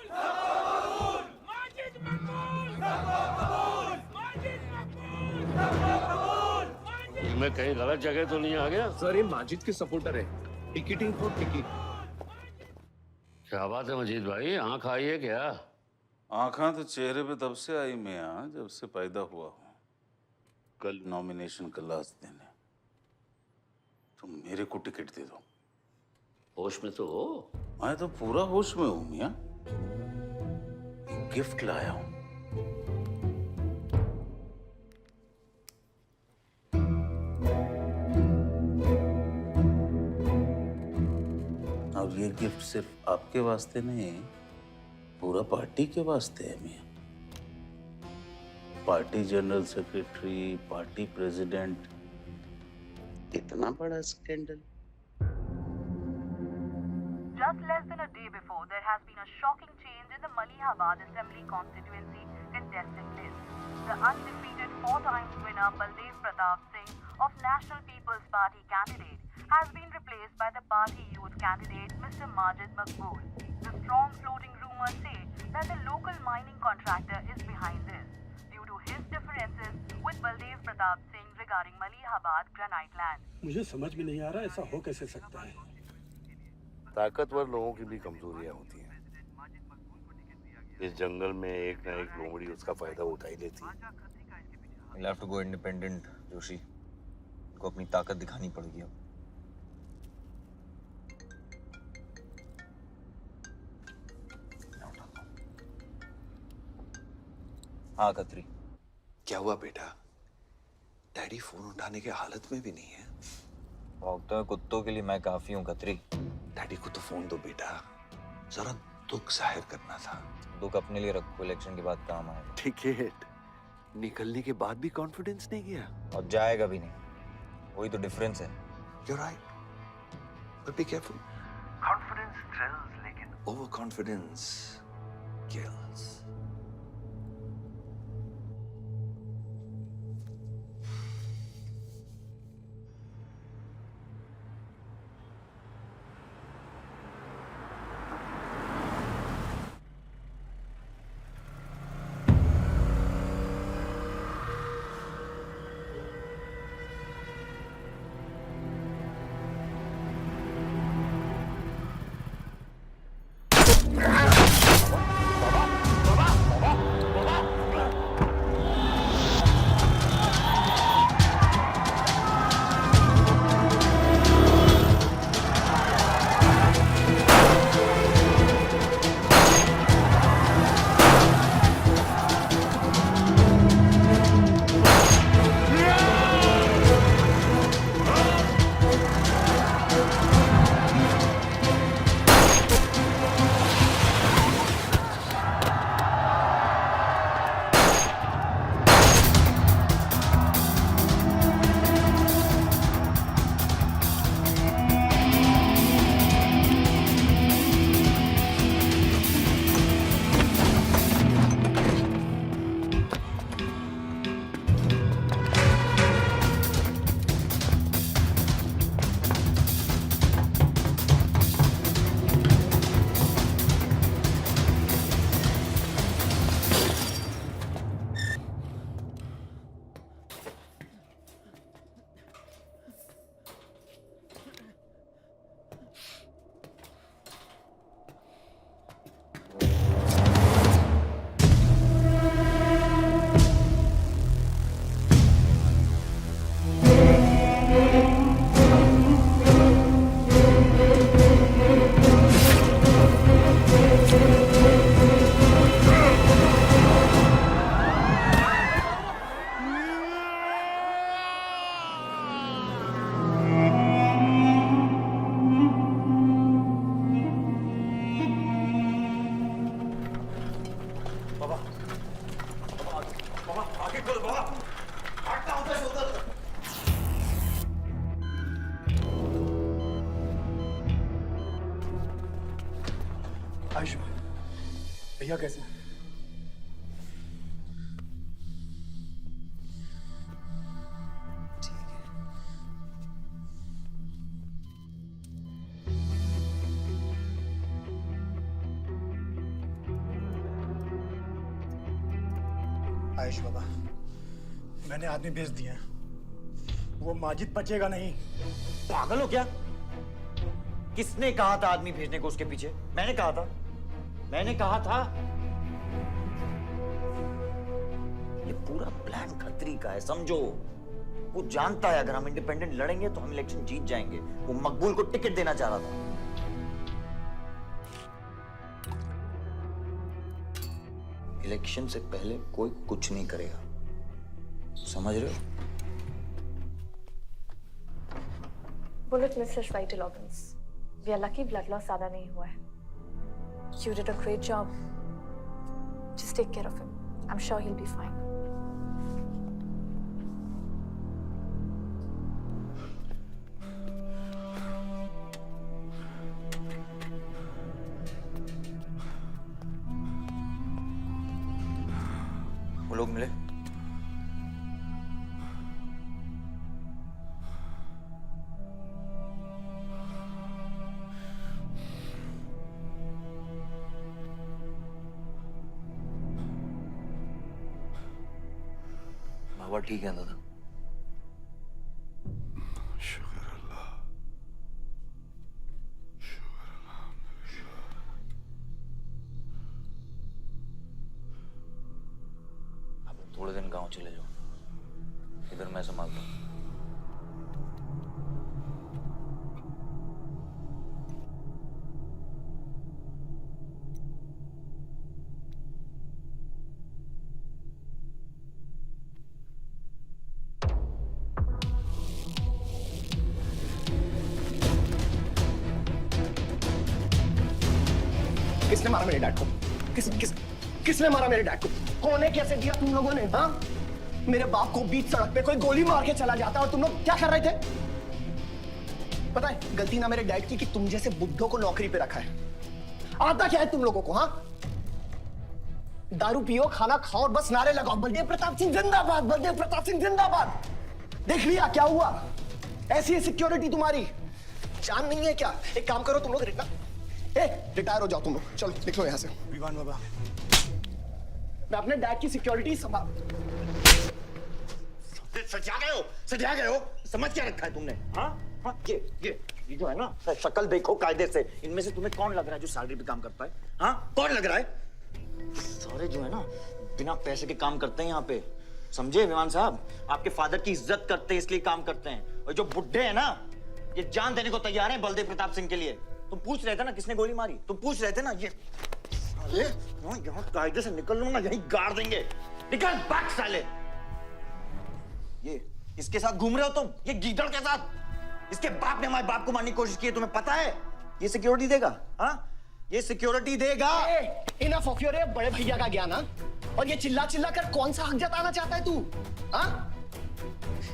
Maqbool! Majid Maqbool! Maqbool! Majid Maqbool! Maqbool! मैं कहीं गलत जगह तो नहीं आ गया? Sir ये माजिद के supporter है. Ticketing for ticket. क्या बात है मजीद भाई, आंख आई है क्या? आंखा तो चेहरे पे तब से आई मियां जब से पैदा हुआ हूँ. कल नॉमिनेशन का लास्ट दिन है, तो मेरे को टिकट दे दो. होश में तो हो? मैं तो पूरा होश में हूँ मियां. गिफ्ट लाया हूँ. और ये गिफ्ट सिर्फ आपके वास्ते नहीं, पूरा पार्टी के वास्ते है मियां. Party general secretary, party president, इतना बड़ा scandal. Just less than a day before, there has been a shocking change in the Malihabad Assembly constituency contestant list. The undefeated 4-time winner Baldev Pratap Singh of National People's Party candidate has been replaced by the party youth candidate Mr. Majid Maqbool. The strong floating rumors say that the local mining contractor is behind this due to his differences with Baldev Pratap Singh regarding Malihabad granite land. मुझे समझ में नहीं आ रहा ऐसा हो कैसे सकता है. ताकतवर लोगों की भी कमजोरियां होती हैं. इस जंगल में एक ना एक लोमड़ी उसका फायदा उठा ही लेती है. You'll have to go independent, Joshi. को अपनी ताकत दिखानी पड़ेगी अब। हाँ खत्री। क्या हुआ बेटा? डैडी फोन उठाने के हालत में भी नहीं है। भौंकते हुए कुत्तों के लिए मैं काफी हूँ खत्री। डैडी को तो फोन दो बेटा, जरा दुख जाहिर करना था। दुख अपने लिए रखो, इलेक्शन के बाद काम आएगा। टिकट निकलने के बाद भी कॉन्फिडेंस नहीं गया और जाएगा भी नहीं, वही तो डिफरेंस है। You're right, but be careful. Confidence thrills, लेकिन overconfidence kills. आयुष्मान, भैया कैसे? आयुष बाबा, मैंने आदमी भेज दिए हैं। वो माजिद बचेगा नहीं। पागल हो क्या? किसने कहा था आदमी भेजने को उसके पीछे? मैंने कहा था। ये पूरा प्लान खत्री का है, समझो। वो जानता है अगर हम इंडिपेंडेंट लड़ेंगे तो हम इलेक्शन जीत जाएंगे। वो मकबूल को टिकट देना चाह रहा था। इलेक्शन से पहले कोई कुछ नहीं करेगा, समझ रहे हो? Bullet misses vital organs. We are lucky blood loss ज्यादा नहीं हुआ है। You did a great job. Just take care of him. I'm sure he'll be fine. वो लोग मिले? बाबा ठीक है दादा? शुक्र अल्लाह, आप थोड़े दिन गांव चले जाओ, इधर मैं संभालता हूँ। मारा मेरे डैड को? किसने मारा मेरे डैड को? कौन है? कैसे दिया तुम लोगों ने? हाँ, मेरे बाप को बीच सड़क पे कोई गोली मार के चला जाता और तुम लोग क्या कर रहे थे? पता है गलती ना मेरे डैड की कि तुम जैसे बुड्ढों को नौकरी पे रखा है। आता क्या है तुम लोगों को? हाँ, दारू पियो, खाना खाओ और बस नारे लगाओ, बलदेव प्रताप सिंह जिंदाबाद, बलदेव प्रताप सिंह जिंदाबाद। देख लिया क्या हुआ? ऐसी है सिक्योरिटी तुम्हारी। जान नहीं है क्या? एक काम करो तुम लोग, रिटायर हो जाओ तुम लोग, चलो निकलो यहाँ से। विवान बाबा, मैं अपने डैड की सिक्योरिटी संभाल। सजा गए हो, समझ क्या रखा है तुमने? हाँ हाँ, ये जो है ना, शक्ल देखो कायदे से, इनमें से तुम्हें कौन लग रहा है जो सैलरी पे काम करता है? हाँ, कौन लग रहा है? सारे जो है ना बिना पैसे के काम करते हैं यहाँ पे, समझे विमान साहब? आपके फादर की इज्जत करते हैं इसलिए काम करते हैं। और जो बुड्ढे हैं ना, ये जान देने को तैयार हैं बलदेव प्रताप सिंह के लिए। तुम पूछ रहे थे ना किसने गोली मारी? तुम पूछ रहे थे ना? ये साले यहाँ कायदे से निकल लूंगा, यहीं गाड़ देंगे। निकल भाग साले। ये इसके साथ घूम रहे हो तुम, ये गीदड़ के साथ। इसके बाप ने हमारे बाप को मारने की कोशिश की है, तुम्हें पता है? ये सिक्योरिटी देगा? हाँ, ये सिक्योरिटी देगा। इनफ ऑफ योर बड़े भैया का ज्ञान। और ये चिल्ला चिल्ला कर कौन सा हक जताना चाहता है तू? हाँ,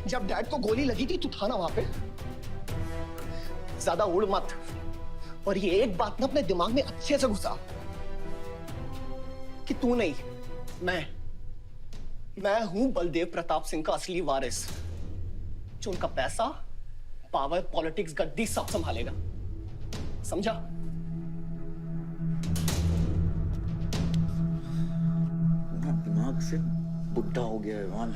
जब डैड को गोली लगी थी तू था ना वहां पे? ज्यादा उड़ मत। और ये एक बात ना अपने दिमाग में अच्छे से घुसा कि तू नहीं, मैं हूं बलदेव प्रताप सिंह का असली वारिस, जो उनका पैसा, पावर, पॉलिटिक्स, गद्दी सब संभालेगा। समझा? दिमाग से बुढ़ा हो गया है विमान।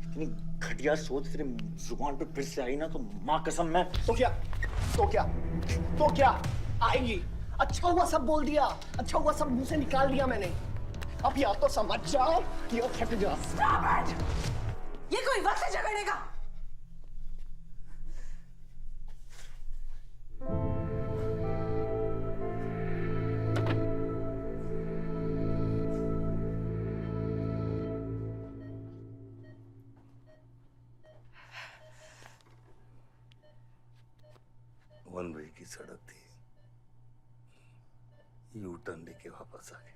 इतनी घटिया सोच तेरे जुबान पे फिर से आई ना तो मां कसम मैं तो क्या आएगी? अच्छा हुआ सब बोल दिया, अच्छा हुआ सब मुंह से निकाल दिया मैंने। अब या तो समझ जाओ या फट जाओ। ये कोई वक्त है झगड़ने का? वन वे की सड़क थी, यू टर्न लेके वापस आ गए।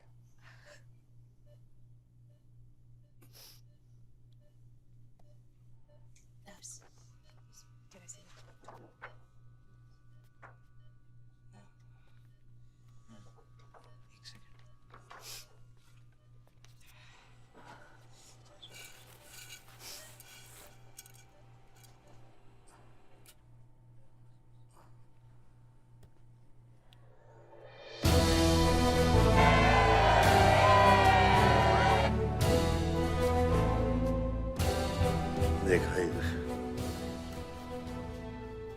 देखा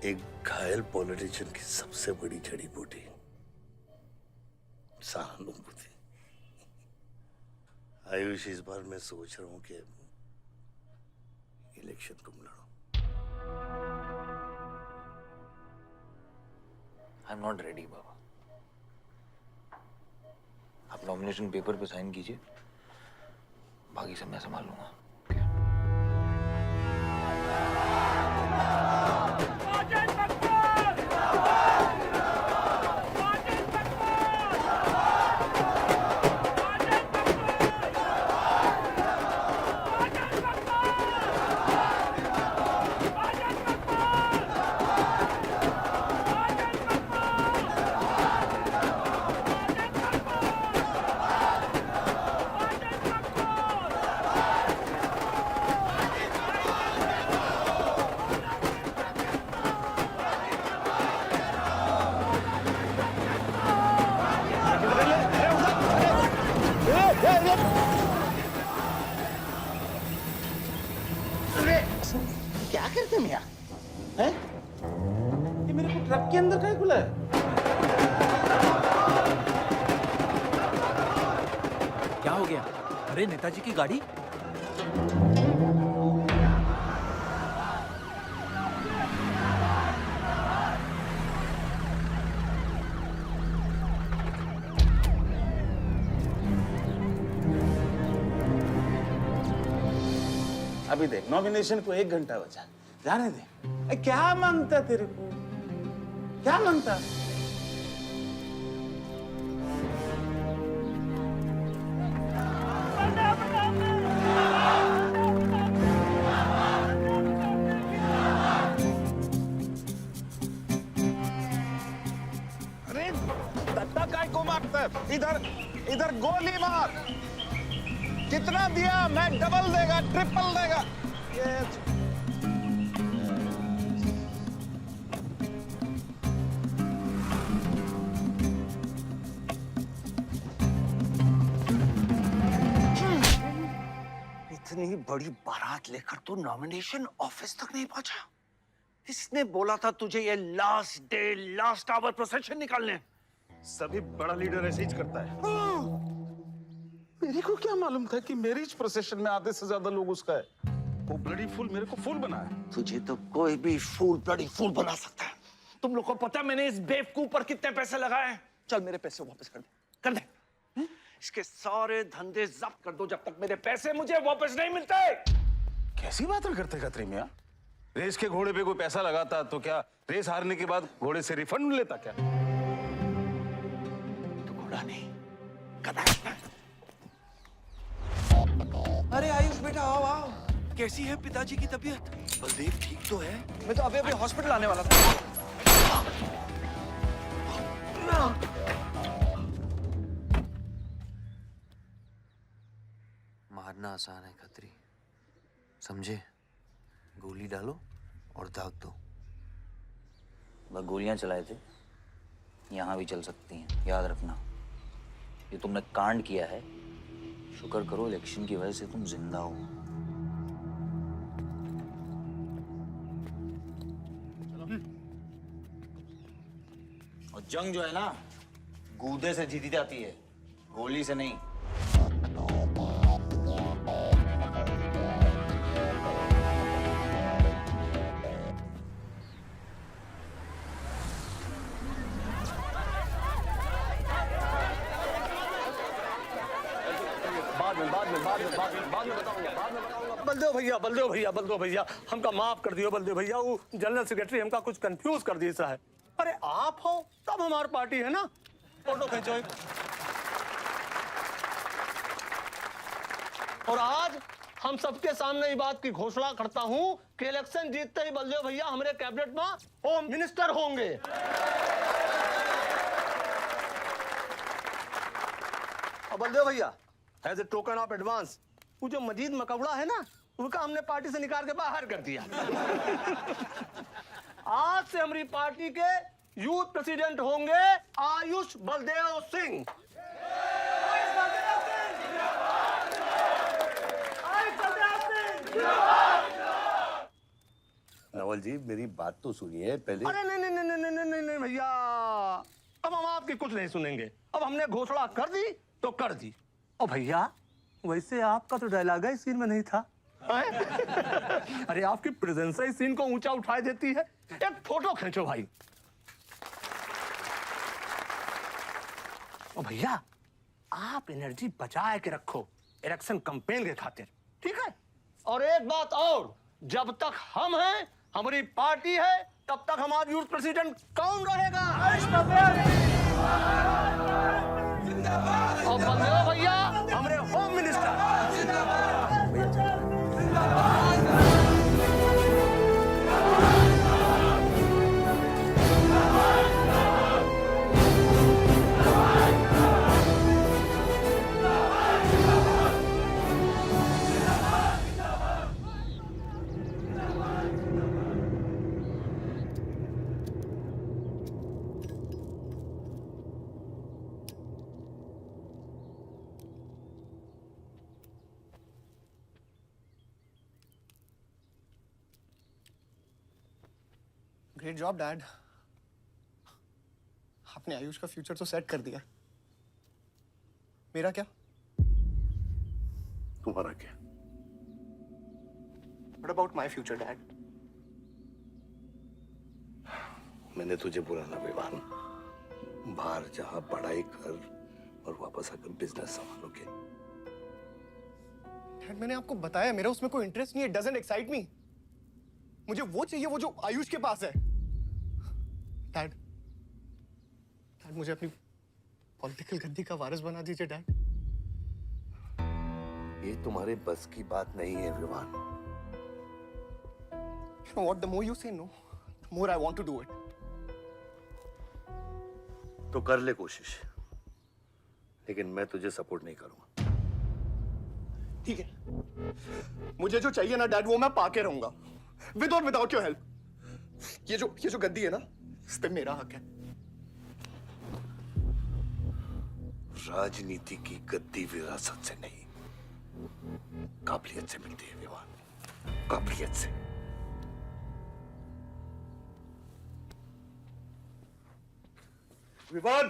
एक घायल पॉलिटिशियन की सबसे बड़ी जड़ी बूटी सहानुभूति। आयुष, इस बार मैं सोच रहा हूं कि इलेक्शन तुम लड़ो। आई एम नॉट रेडी बाबा। आप नॉमिनेशन पेपर पे साइन कीजिए, बाकी सब मैं संभाल लूंगा। क्या करते हैं यार? हैं? ये मेरे को ट्रक के अंदर क्या खुला है? क्या हो गया? अरे नेताजी की गाड़ी। अभी देख, नॉमिनेशन को 1 घंटा बचा, जाने दे। क्या मांगता तेरे को? क्या मांगता? तरफ। इधर इधर गोली मार। कितना दिया? मैं डबल देगा, ट्रिपल देगा। ये इतनी बड़ी बारात लेकर तो नॉमिनेशन ऑफिस तक नहीं पहुंचा। इसने बोला था तुझे ये last day last hour procession निकालने। सभी बड़ा लीडर ऐसे ही करता है। मेरे को क्या मालूम था कि मैरिज प्रोसेशन में आधे से ज्यादा लोग उसका है। वो ब्लडी फूल मेरे को फूल बना है। तुझे तो कोई भी फूल ब्लडी फूल बना सकता है। तुम लोग को पता है मैंने इस बेवकूफ पर कितने पैसे लगाए हैं? चल मेरे पैसे वापस कर दे, कर दे। इसके सारे धंधे जब्त कर दो जब तक मेरे पैसे मुझे वापस नहीं मिलते। कैसी बातें करते खत्री मियां? रेस के घोड़े पे कोई पैसा लगाता तो क्या रेस हारने के बाद घोड़े से रिफंड लेता क्या? तो घोड़ा नहीं, गधा। अरे आयुष बेटा आओ आओ। कैसी है पिताजी की तबीयत? बलदेव ठीक तो है? मैं तो अभी अभी हॉस्पिटल आने वाला था। मारना आसान है खत्री, समझे? गोली डालो और दाग दो। वह गोलियां चलाए थे, यहां भी चल सकती हैं, याद रखना। ये तुमने कांड किया है, शुक्र करो इलेक्शन की वजह से तुम जिंदा हो। और जंग जो है ना, गूदे से जीती जाती है, गोली से नहीं। बलदेव भैया हमका माफ कर दियो। बलदेव भैया वो जनरल सेक्रेटरी हमका कुछ कंफ्यूज कर दिया है। अरे आप हो तब हमारी पार्टी है ना। फोटो खींचो। और आज हम सबके सामने ये बात की घोषणा करता हूं कि इलेक्शन जीतते ही बलदेव भैया हमारे कैबिनेट में होम मिनिस्टर होंगे। और बलदेव भैया as a token of advance वो जो मजीद मकबड़ा है ना, उनका हमने पार्टी से निकाल के बाहर कर दिया। आज से हमारी पार्टी के यूथ प्रेसिडेंट होंगे आयुष बलदेव सिंह। नवल जी मेरी बात तो सुनिए पहले। अरे नहीं भैया, अब हम आपकी कुछ नहीं सुनेंगे। अब हमने घोषणा कर दी तो कर दी। और भैया वैसे आपका तो डायलॉग इस सीन में नहीं था। अरे आपकी प्रेजेंस इस सीन को ऊंचा उठा देती है। एक फोटो खींचो भाई। और भैया आप एनर्जी बचा के रखो इलेक्शन कैंपेन के खातिर, ठीक है? और एक बात और, जब तक हम हैं, हमारी पार्टी है, तब तक हमारा यूथ प्रेसिडेंट कौन रहेगा? और बलदेव भैया हमारे home minister. Great job dad. आपने आयुष का फ्यूचर तो सेट कर दिया। मेरा क्या? तुम्हारा क्या? What about my future, Dad? मैंने तुझे बोला ना विवान, बाहर जहां पढ़ाई कर और वापस आकर बिजनेस संभालोगे। डैड मैंने आपको बताया मेरा उसमें कोई इंटरेस्ट नहीं है। Doesn't excite me. मुझे वो चाहिए वो जो आयुष के पास है। डैड मुझे अपनी पॉलिटिकल गद्दी का वारिस बना दीजिए डैड। ये तुम्हारे बस की बात नहीं है Vivaan. You know what? The more you say no, the more I want to do it. तो कर ले कोशिश। लेकिन मैं तुझे सपोर्ट नहीं करूंगा। ठीक है, मुझे जो चाहिए ना डैड वो मैं पाके रहूंगा, विद और विदाउट योर हेल्प। ये जो गद्दी है ना, इस पे मेरा हक है। राजनीति की गद्दी विरासत से नहीं, काबिलियत से मिलती है विवान, काबिलियत से। विवान,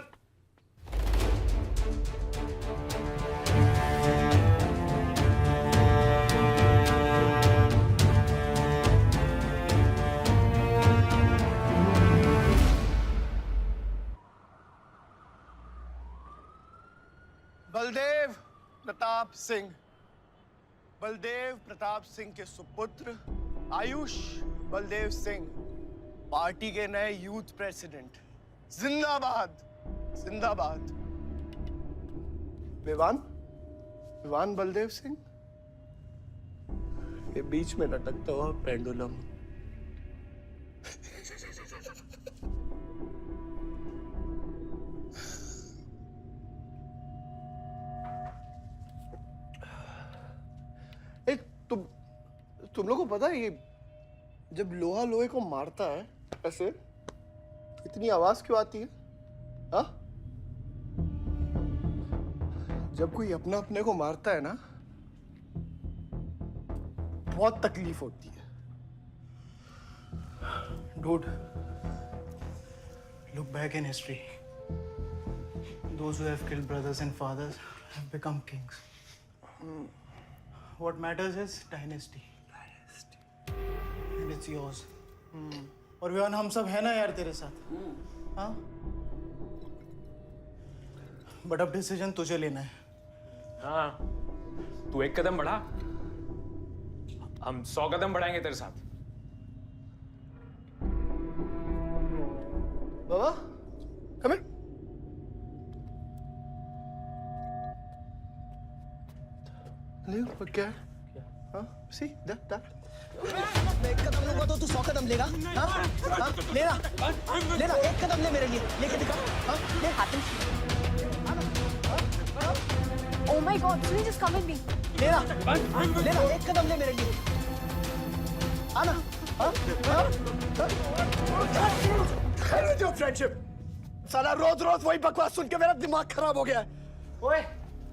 बलदेव प्रताप सिंह, बलदेव प्रताप सिंह के सुपुत्र आयुष बलदेव सिंह, पार्टी के नए यूथ प्रेसिडेंट। जिंदाबाद, जिंदाबाद। विवान बलदेव सिंह, ये बीच में लटकता हुआ पेंडुलम। तुम लोगों को पता है, ये जब लोहा लोहे को मारता है ऐसे, तो इतनी आवाज क्यों आती है? हाँ? जब कोई अपना अपने को मारता है ना, बहुत तकलीफ होती है। Dude, look back in history. Those who have killed brothers and fathers have become kings. What matters is dynasty. And it's yours. और विवान, हम सब है ना यार तेरे साथ, हाँ? बट अब डिसीजन तुझे लेना है। हाँ, तू एक कदम बढ़ा, हम 100 कदम बढ़ाएंगे तेरे साथ। बाबा, come here. ले, क्या? हाँ, see that. मैं एक कदम लूंगा तो तू 100 कदम लेगा? हाँ? हाँ? लेना, एक कदम ले मेरे लिए, लेके दिखा। हाँ? ले हाथ में। Oh my God, Sunil, just come with me. लेना, एक कदम ले मेरे लिए। आना, हाँ? जो फ्रेंडशिप, साला रोज वही बकवास सुन के मेरा दिमाग खराब हो गया है। ओए,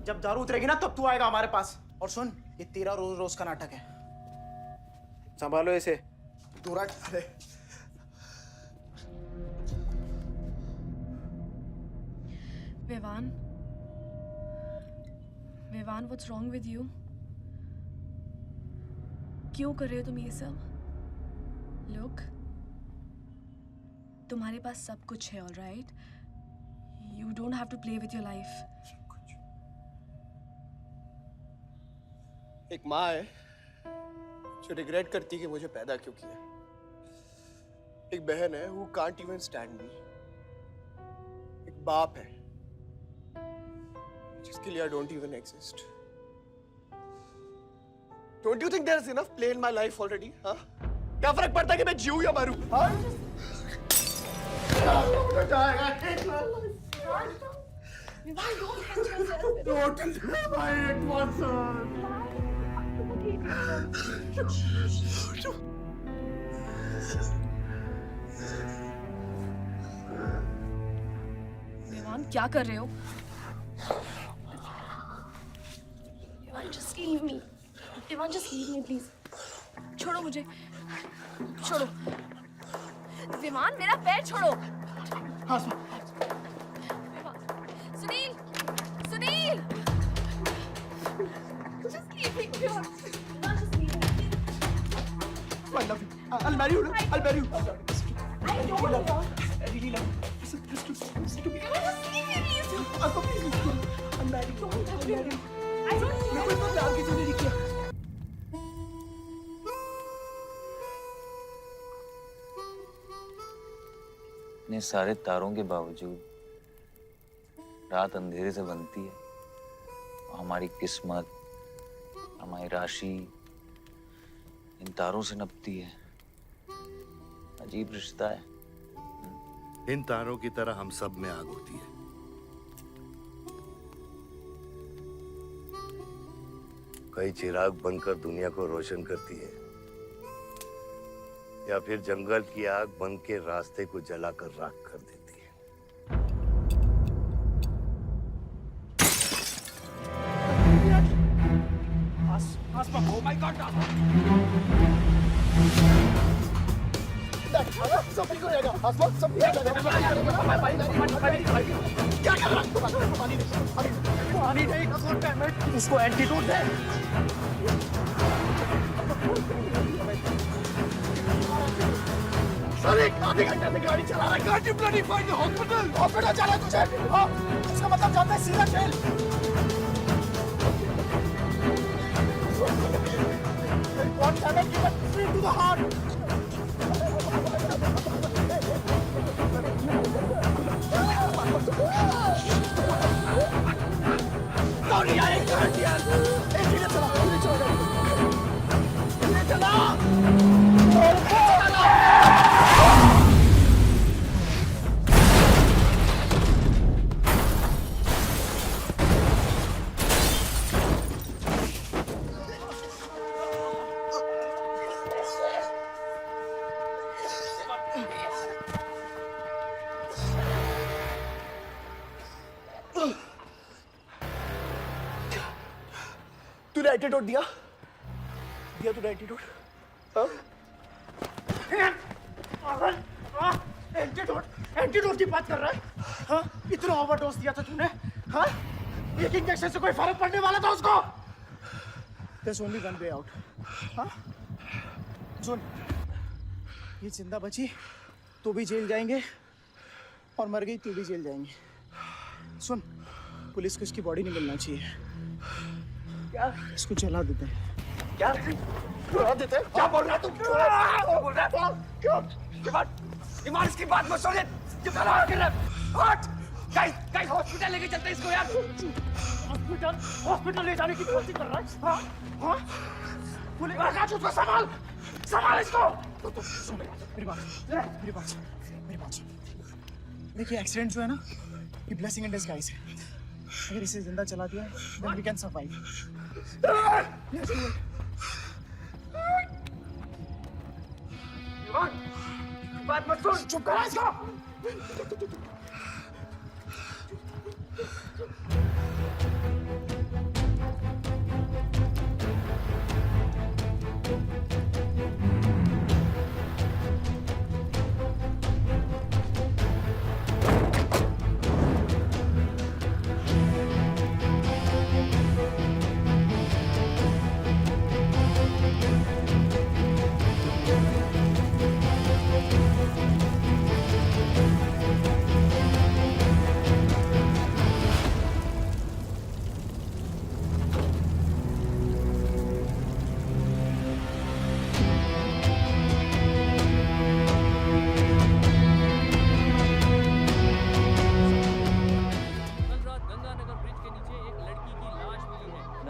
जब दारू उतरेगी ना तब तू आएगा हमारे पास। और सुन, ये तेरा रोज का नाटक है, संभालो इसे। दूरा डाले। Vivaan, what's wrong with you? क्यों कर रहे हो तुम ये सब? Look, तुम्हारे पास सब कुछ है, all right? You don't have to play with your life. एक माँ है जो रिग्रेट करती है कि मुझे पैदा क्यों किया। एक बहन है who can't even stand me. एक बाप है जिसके लिए I don't even exist. Don't you think there is enough play in my life already? हाँ? क्या फर्क पड़ता है कि मैं जीऊँ या मरूँ? हाँ? Don't leave my Watson. Vivaan, क्या कर रहे हो? Vivaan, just leave me. Vivaan, just leave me, please. छोड़ो मुझे, छोड़ो। विवान, मेरा पैर छोड़ो। हाँ, Sunil, Sunil, just leave me. Vivaan, just leave me. I love you. I'll marry you. I'll marry you. I don't love you. I really love you. Listen to me. Just leave me, please. Uncle, please listen. I'm married. I'll marry you. I don't मैं कोई इतना प्यार किसी ने नहीं किया। इतने सारे तारों के बावजूद रात अंधेरे से बनती है। हमारी किस्मत, हमारी राशि इन तारों से नपती है। अजीब रिश्ता है। इन तारों की तरह हम सब में आग होती है। कई चिराग बनकर दुनिया को रोशन करती है, या फिर जंगल की आग बन के रास्ते को जलाकर राख कर देती है। Oh my God! सब ठीक हो जाएगा, आसमान सब ठीक हो जाएगा। क्या कर रहा है? पानी नहीं, उसको एंटीडोट दे। सर एक आधे घंटे से गाड़ी चला रहा है। Can't you bloody find the hospital? Hospital जाना है तुझे? हाँ, उसका मतलब जानता है सीधा jail. God damn it, give it free to the heart. Sorry, I can't hear. Hey, धीरे चला, धीरे चला। तूने एंटीडोट दिया तूने एंटीडोट? एंटीडोट की बात कर रहा है? हाँ, इतना ओवरडोज दिया था तूने? हाँ, एक इंजेक्शन से कोई फर्क पड़ने वाला था उसको? There's only one way out. हाँ, सुन, ये जिंदा बची तो भी जेल जाएंगे और मर गई तो भी जेल जाएंगे। सुन, पुलिस को इसकी बॉडी नहीं मिलना चाहिए। क्या? इसको जला देते हैं। क्या? जला देते हैं? क्या बोल रहा है तू? क्या बोल रहा है? क्यों? ईमान इसकी बात मत सुनिए। ये क्या कर रहा है? हट! गाइस हॉस्पिटल लेके चलते हैं इसको यार। हॉस्पिटल ले जाने की कोशिश कर रहा है? हाँ? हाँ? पुलिस का उसको संभाल इसको। तो सुन मेरी बात। देखिए एक्सीडेंट जो है ना, ये ब्लेसिंग इन डिस्गाइज है। अगर इसे जिंदा चला दिया then we can survive. बात मत सुन, चुप करा इसको।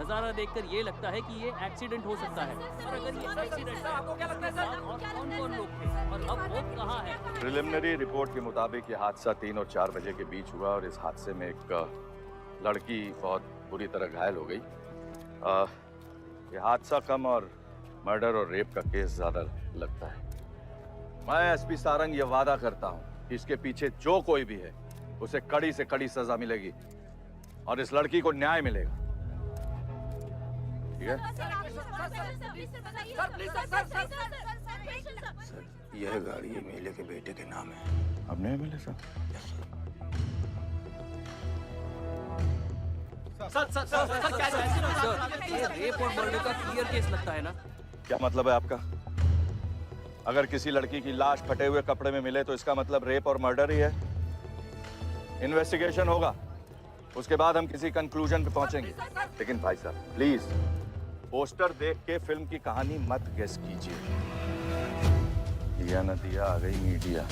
नजारा देखकर ये लगता है कि ये एक्सीडेंट हो सकता है। और अगर ये एक्सीडेंट था, आपको क्या लगता है सर? और कौन-कौन लोग थे और अब वो कहाँ है? प्रिलिमिनरी रिपोर्ट के मुताबिक ये हादसा 3 और 4 बजे के बीच हुआ और इस हादसे में एक लड़की बहुत बुरी तरह घायल हो गई। ये हादसा कम और मर्डर और रेप का केस ज्यादा लगता है। मैं एसपी सारंग ये वादा करता हूँ कि इसके पीछे जो कोई भी है उसे कड़ी से कड़ी सजा मिलेगी और इस लड़की को न्याय मिलेगा। ठीक है? सर, यह गाड़ी एमएलए के बेटे के नाम है। अपने एमएलए सर? सर क्या ये रेप और मर्डर का क्लियर केस लगता है ना? क्या मतलब है आपका? अगर किसी लड़की की लाश फटे हुए कपड़े में मिले तो इसका मतलब रेप और मर्डर ही है। इन्वेस्टिगेशन होगा, उसके बाद हम किसी कंक्लूजन पे पहुंचेंगे। लेकिन भाई साहब प्लीज पोस्टर देख के फिल्म की कहानी मत गेस कीजिए। दिया न दिया आ गई मीडिया।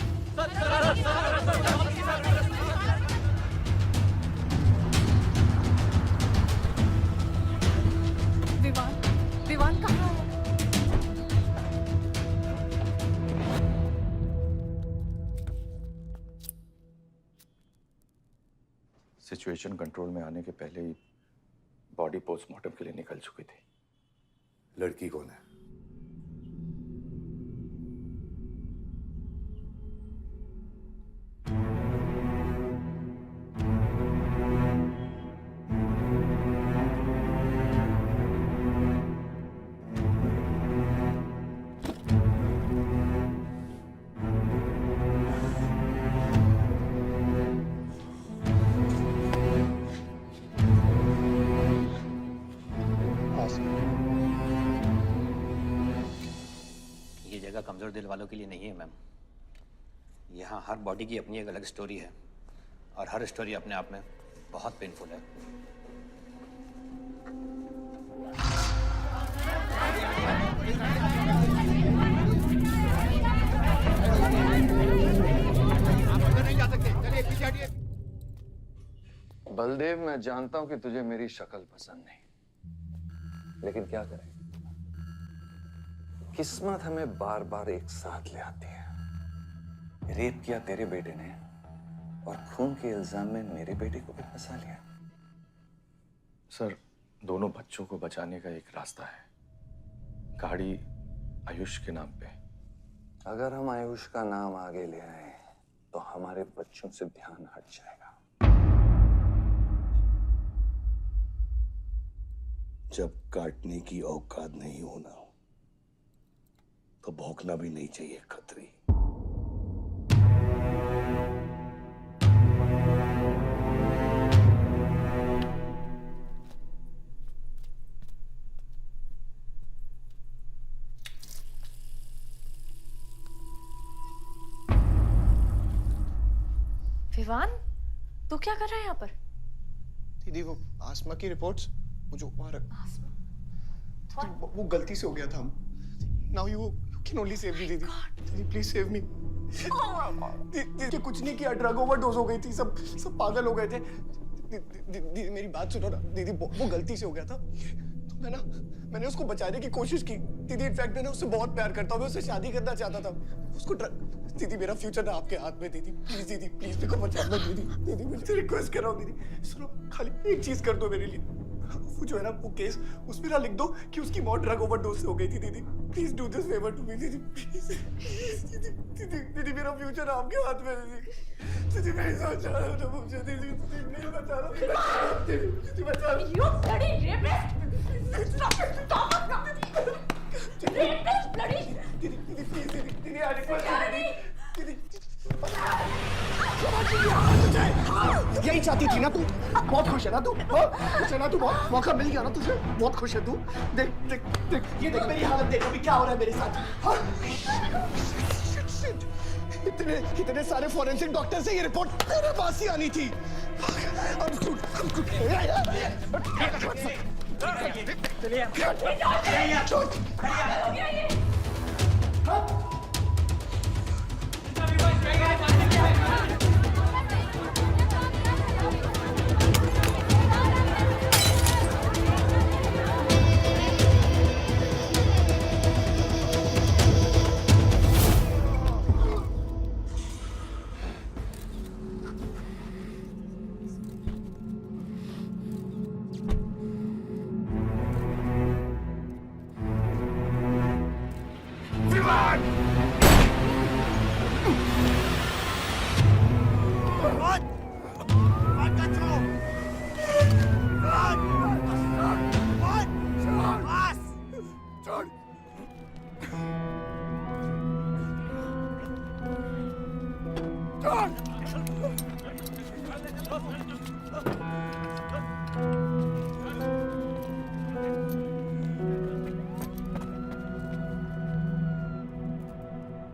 विवान कहाँ है? सिचुएशन कंट्रोल में आने के पहले ही बॉडी पोस्टमार्टम के लिए निकल चुकी थी। लड़की कौन है? ये जगह कमजोर दिल वालों के लिए नहीं है मैम। यहाँ हर बॉडी की अपनी एक अलग स्टोरी है और हर स्टोरी अपने आप में बहुत पेनफुल है। बलदेव, मैं जानता हूं कि तुझे मेरी शक्ल पसंद नहीं, लेकिन क्या करें, किस्मत हमें बार बार एक साथ ले आती है। रेप किया तेरे बेटे ने और खून के इल्जाम में मेरे बेटे को भी फंसा लिया। सर, दोनों बच्चों को बचाने का एक रास्ता है, गाड़ी आयुष के नाम पे। अगर हम आयुष का नाम आगे ले आए तो हमारे बच्चों से ध्यान हट जाएगा। जब काटने की औकात नहीं होना तो भौंकना भी नहीं चाहिए खतरी। विवान, तू क्या कर रहा है यहाँ पर? दीदी वो आसमा की रिपोर्ट्स, वो जो वो गलती से हो गया था। Now you can only save me, दीदी। दीदी please save me। दीदी कुछ नहीं किया, ड्रग ओवरडोज हो गई थी, सब पागल हो गए थे। दीदी मेरी बात सुनो ना, दीदी वो गलती से हो गया था। तो मैंने उसको बचाने की कोशिश की दीदी। इनफैक्ट मैंने उससे बहुत प्यार करता हूँ, मैं उससे शादी करना चाहता था। उसको दीदी मेरा फ्यूचर ना आपके हाथ में दीदी, प्लीज मेरे को बचा लो दीदी। दीदी मुझे रिक्वेस्ट कर रहा हूँ दीदी, सुनो खाली एक चीज कर दो मेरे लिए। वो जो है ना वो केस, उसमें ना लिख दो कि उसकी मौत ड्रग ओवरडोज से हो गई थी दीदी। Please do this favour to me दीदी, प्लीज। दीदी मेरा फ्यूचर आपके हाथ में दीदी। दीदी मैं सोच रहा हूँ ना मुझे दीदी नहीं बचा रहा। दीदी बचा लो। You bloody rapist! Stop it! Stop it! Rapist, bloody! दीदी प्लीज दीदी आ रिक्वेस्ट दीदी। यही चाहती थी ना तू? बहुत खुश है ना तू? खुश है ना तू? बहुत मौका मिल गया ना तुझे? बहुत खुश है तू? देख देख देख, ये देख मेरी हालत, देख अभी क्या हो रहा है मेरे साथ। इतने सारे फॉरेंसिक डॉक्टर से ये रिपोर्ट तेरे पास ही आनी थी।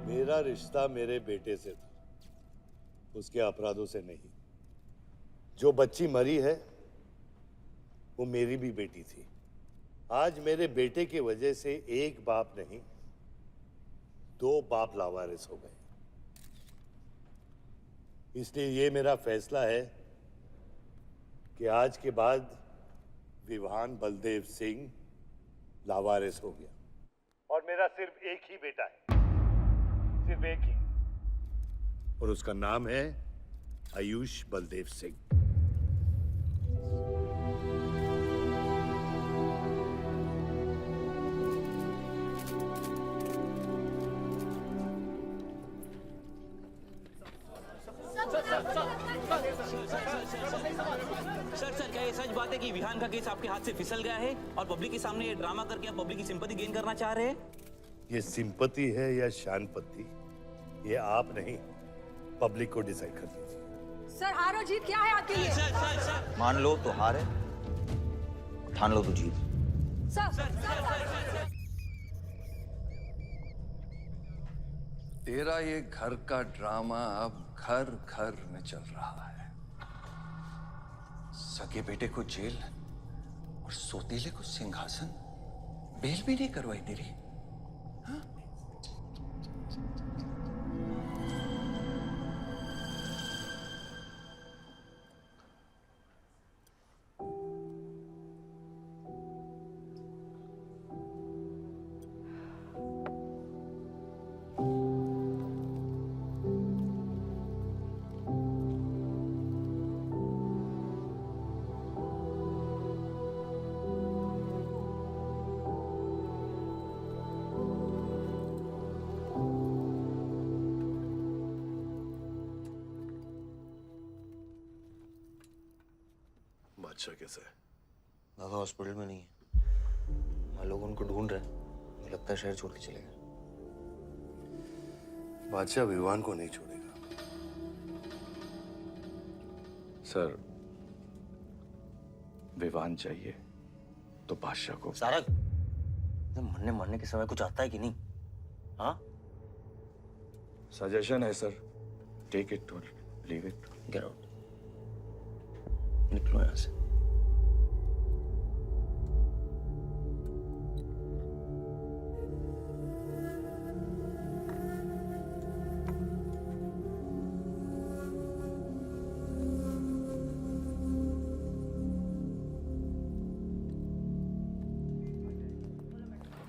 मेरा रिश्ता मेरे बेटे से था, उसके अपराधों से नहीं। जो बच्ची मरी है वो मेरी भी बेटी थी। आज मेरे बेटे की वजह से एक बाप नहीं, दो बाप लावारिस हो गए। इसलिए ये मेरा फैसला है कि आज के बाद विवान बलदेव सिंह लावारिस हो गया और मेरा सिर्फ एक ही बेटा है, सिर्फ एक ही, और उसका नाम है आयुष बलदेव सिंह। सर क्या ये सच बात है कि विहान का केस आपके हाथ से फिसल गया है और पब्लिक के सामने ये ड्रामा करके आप पब्लिक की सिंपैथी गेन करना चाह रहे हैं? ये सिंपैथी है या शानपति, ये आप नहीं, पब्लिक को डिसाइड कर दीजिए। सर हार और जीत क्या है आपके लिए? मान लो तो हार है, ठान लो तो जीत। तेरा ये घर का ड्रामा अब घर घर में चल रहा है। सगे बेटे को जेल और सोतीले को सिंहासन, बेल भी नहीं करवाई तेरी। बादशाह कैसा है? बाबा हॉस्पिटल में नहीं है, हम लोग उनको ढूंढ रहे हैं। मुझे लगता है शहर छोड़ के चले गए। बादशाह विवान को नहीं छोड़ेगा। सर, विवान चाहिए तो बादशाह को। सारंग, मरने मरने के समय कुछ आता है कि नहीं? हाँ? सजेशन है सर, टेक इट और लीव इट। गेट आउट, निकलो यहाँ से।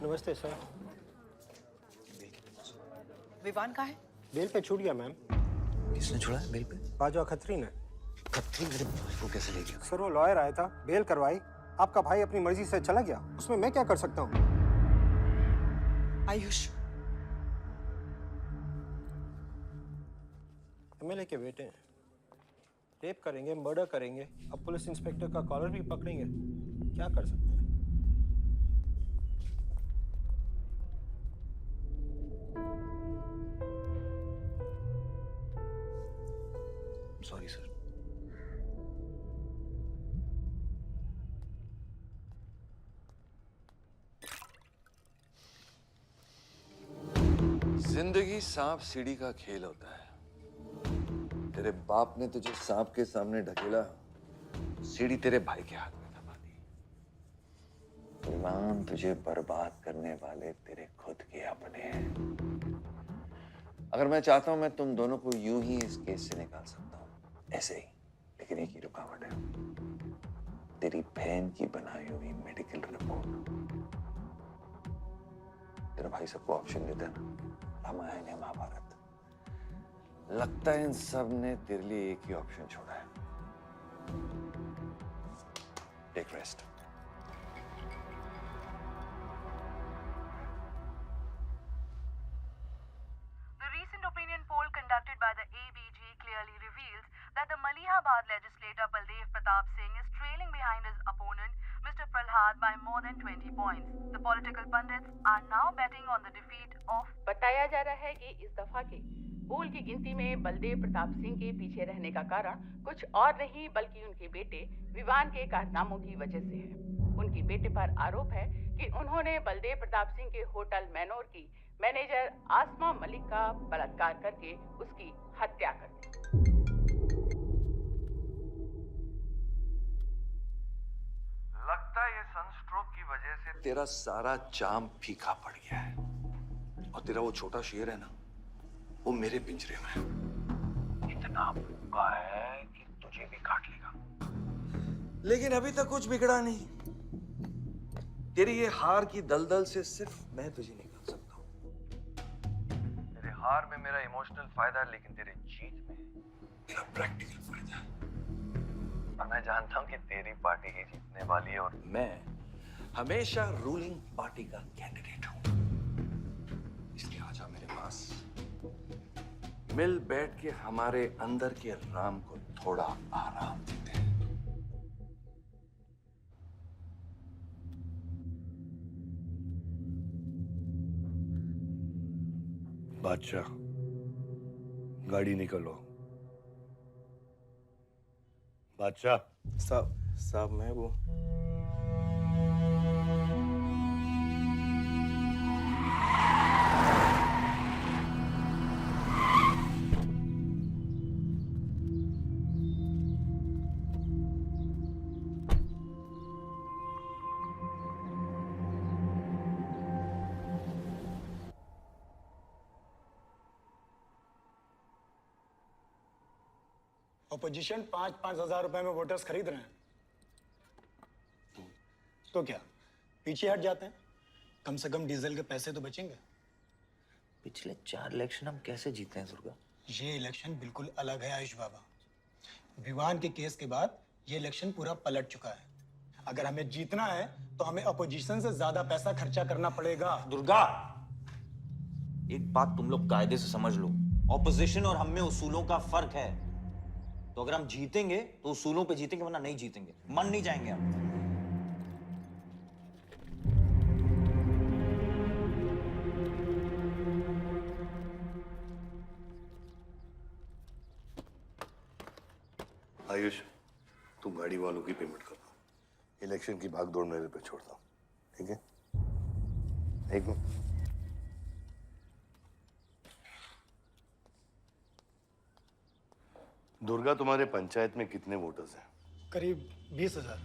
नमस्ते सर। विवान कहाँ है? बेल पे छूट गया मैम। किसने छुड़ा है बेल पे? बाजवा खत्री ने। खत्री मेरे भाई को कैसे ले गया? सर वो लॉयर आया था, बेल करवाई, आपका भाई अपनी मर्जी से चला गया, उसमें मैं क्या कर सकता हूँ? आयुष, एमएलए के बेटे हैं, रेप करेंगे, मर्डर करेंगे, अब पुलिस इंस्पेक्टर का कॉलर भी पकड़ेंगे, क्या कर सकते हैं? Sorry sir. जिंदगी सांप सीढ़ी का खेल होता है। तेरे बाप ने तुझे सांप के सामने ढकेला, सीढ़ी तेरे भाई के हाथ में दबा दी। विवान तुझे बर्बाद करने वाले तेरे खुद के अपने हैं। अगर मैं चाहता हूं, मैं तुम दोनों को यूं ही इस केस से निकाल सकता हूं, ऐसे ही। लेकिन एक ही रुकावट है, तेरी बहन की बनाई हुई मेडिकल रिपोर्ट। तेरा भाई सबको ऑप्शन देता है ना, रामायण या महाभारत। लगता है इन सब ने तेरे लिए एक ही ऑप्शन छोड़ा है, take rest. The recent opinion poll conducted by the ABG clearly reveals that the Malihabad legislator Baldev Pratap Singh is trailing behind his opponent, Mr. Prahlad, by more than 20 points. The political pundits are now betting on the defeat of. बताया जा रहा है कि इस दफा के पोल की गिनती में बलदेव प्रताप सिंह के पीछे रहने का कारण कुछ और नहीं बल्कि उनके बेटे विवान के कारनामों की वजह से है। उनके बेटे पर आरोप है कि उन्होंने बलदेव प्रताप सिंह के होटल मैनोर की मैनेजर आसमा मलिक का बलात्कार करके उसकी हत्या कर दी। लगता है ये सनस्ट्रोक की वजह से तेरा सारा जाम फीका पड़ गया है, और तेरा वो छोटा शेर है ना, वो मेरे पिंजरे में है। इतना भूखा है कि तुझे भी काट लेगा। लेकिन अभी तक कुछ बिगड़ा नहीं। तेरी ये हार की दलदल से सिर्फ मैं तुझे निकाल सकता हूँ। तेरे हार में मेरा इमोशनल फायदा है, लेकिन तेरे जीत में मेरा प्रैक्टिकल फायदा है। और मैं जानता हूँ कि तेरी पार्टी ही जीतने वाली है, और मैं हमेशा रूलिंग पार्टी का कैंडिडेट हूँ। इसलिए आजा मेरे पास, मिल बैठ के हमारे अंदर के राम को थोड़ा आराम देते हैं। बादशाह, गाड़ी निकलो। बादशाह। साहब मैं वो अपोजिशन 5-5 हजार रुपए में वोटर्स खरीद रहे हैं, तो क्या पीछे हट जाते हैं? कम से कम डीजल के पैसे तो बचेंगे। पिछले 4 इलेक्शन हम कैसे जीते हैं दुर्गा? ये इलेक्शन बिल्कुल अलग है आयुष बाबा। विवान के केस के बाद ये इलेक्शन पूरा पलट चुका है। अगर हमें जीतना है तो हमें अपोजिशन से ज्यादा पैसा खर्चा करना पड़ेगा। दुर्गा, एक बात तुम लोग कायदे से समझ लो, ऑपोजिशन और हम में उसूलों का फर्क है। तो अगर हम जीतेंगे तो उसूलों पे जीतेंगे, वरना नहीं जीतेंगे, मन नहीं जाएंगे हम। आयुष, तुम गाड़ी वालों की पेमेंट कर दो। इलेक्शन की भागदौड़ मेरे पे छोड़ दो, ठीक है? एक मिनट। दुर्गा, तुम्हारे पंचायत में कितने वोटर्स हैं? करीब 20,000।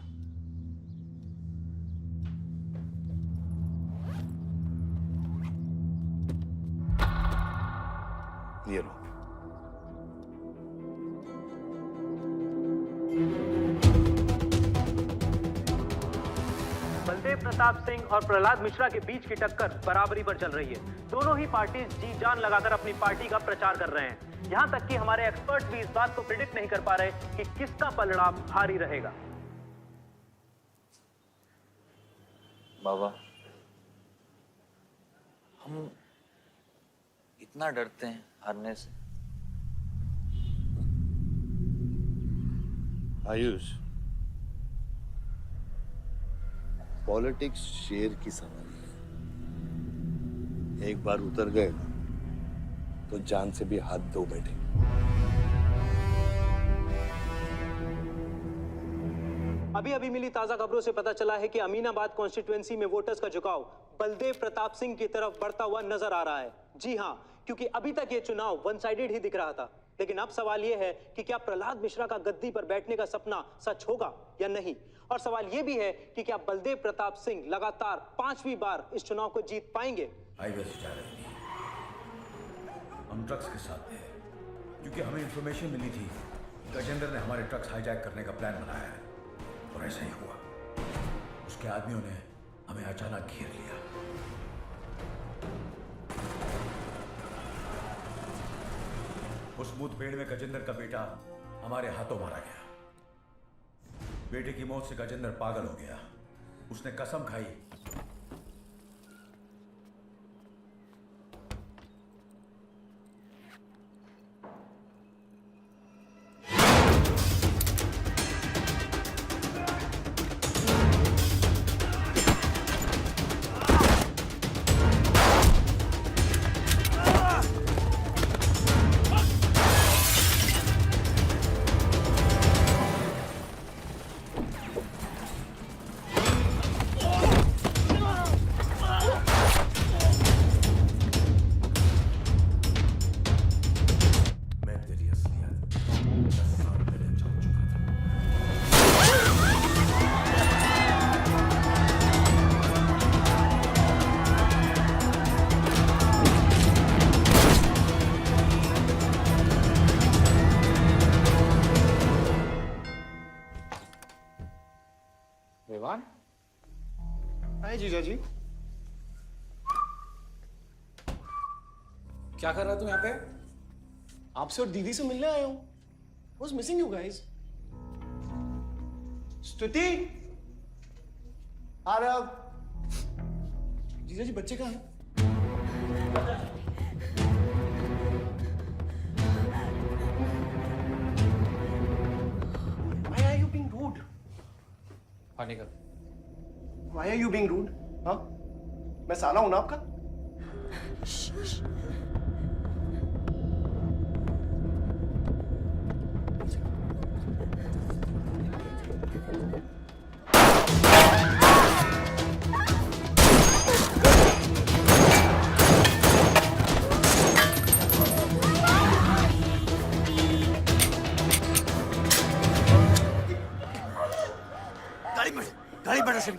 ये लो। बलदेव प्रताप सिंह और प्रहलाद मिश्रा के बीच की टक्कर बराबरी पर चल रही है। दोनों ही पार्टी जी जान लगाकर अपनी पार्टी का प्रचार कर रहे हैं। यहां तक कि हमारे एक्सपर्ट भी इस बात को प्रिडिक्ट नहीं कर पा रहे कि किसका पलड़ा भारी रहेगा। बाबा, हम इतना डरते हैं हारने से। आयुष, पॉलिटिक्स शेर की सवारी है। एक बार उतर गए ना तो जान से भी हाथ धो बैठे। अभी अभी मिली ताजा खबरों से पता चला है कि अमीनाबाद कॉन्स्टिट्यूएंसी में वोटर्स का झुकाव बलदेव प्रताप सिंह की तरफ बढ़ता हुआ नजर आ रहा है। जी हां, क्योंकि अभी तक ये चुनाव वन साइडेड ही दिख रहा था। लेकिन अब सवाल ये है कि क्या प्रहलाद मिश्रा का गद्दी पर बैठने का सपना सच होगा या नहीं। और सवाल ये भी है कि क्या बलदेव प्रताप सिंह लगातार 5वीं बार इस चुनाव को जीत पाएंगे। हाईवे से जा रहे थे, हम ट्रक्स के साथ थे, क्योंकि हमें इंफॉर्मेशन मिली थी गजेंद्र ने हमारे ट्रक्स हाईजैक करने का प्लान बनाया है। और ऐसा ही हुआ। उसके आदमियों ने हमें अचानक घेर लिया। उस मुठभेड़ में गजेंद्र का बेटा हमारे हाथों मारा गया। बेटे की मौत से गजेंद्र पागल हो गया। उसने कसम खाई विवान। हाय जीजा जी। क्या कर रहा तुम यहाँ पे? आपसे और दीदी से मिलने आया हूं। Was missing you guys. स्तुति, आरव, जीजा जी बच्चे कहाँ हैं? हाँ निकल। Why are you being rude? हाँ? मैं साला हूं ना आपका? गाड़ी बढ़ा सभी।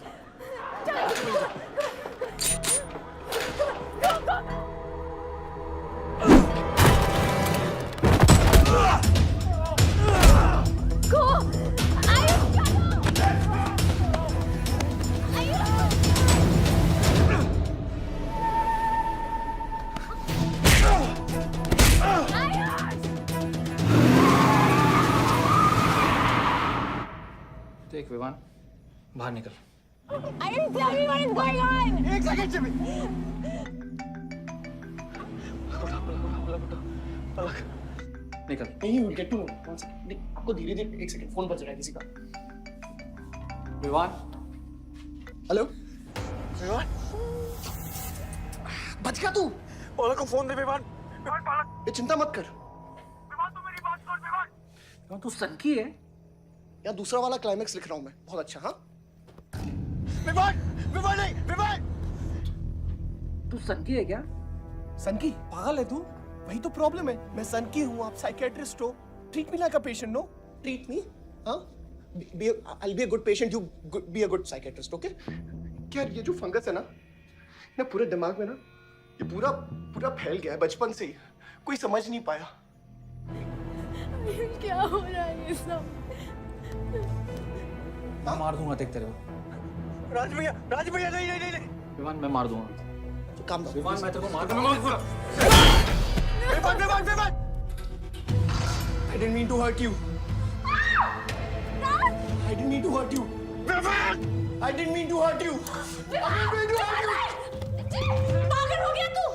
देख विवान, बाहर निकल। Ayush, tell me what is going on. एक सेकंड से भी। निकल। नहीं, you get to know. आपको धीरे-धीरे एक सेकंड फोन बज रहा है किसी का। विवान। हेलो। विवान। बच गया तू। पालक को फोन दे विवान। विवान पालक। ये चिंता मत कर। विवान तू मेरी बात सुन विवान। विवान तू सनकी है? या दूसरा वाला क्लाइमेक्स लिख रहा हूँ मैं। बहुत अच्छा हाँ? विवान, विवान नहीं, विवान। तू सनकी है क्या? सनकी? पागल है तू? वही तो प्रॉब्लम है। मैं सनकी हूँ, आप साइकियाट्रिस्ट हो। Treat me like a patient, no? Treat me? हाँ? I'll be a good patient, you be a good psychiatrist, okay? क्या ये जो फंगस है ना पूरे दिमाग में ना, ये पूरा फैल गया है बचपन से ही। कोई समझ नहीं पाया। क्या हो रहा है ये सब? मैं मार दूंगा देख तेरे को। राज भैया नहीं। विवान मैं मार दूंगा। तो काम दो। विवान मैं तेरे को मार दूंगा। Vivaan. I didn't mean to hurt you. I didn't mean to hurt you. I didn't mean to hurt you. पागल हो गया तू?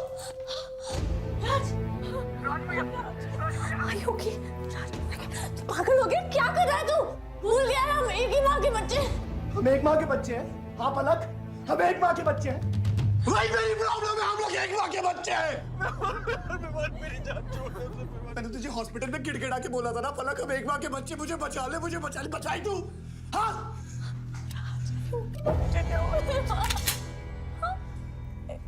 राज Are you okay? राज पागल हो गया? क्या कर रहा है तू? भूल गया हम एक ही माँ के बच्चे। हम एक माँ के बच्चे हैं। हाँ पलक, हम एक माँ के बच्चे हैं। भाई मेरी प्रॉब्लम है, हम लोग एक माँ के बच्चे हैं। विवान मेरी जान छोड़ दे। मैंने तुझे हॉस्पिटल में गिड़गिड़ा के बोला था ना पलक, हम एक माँ के बच्चे, मुझे बचा ले, बचाई तू। हाँ?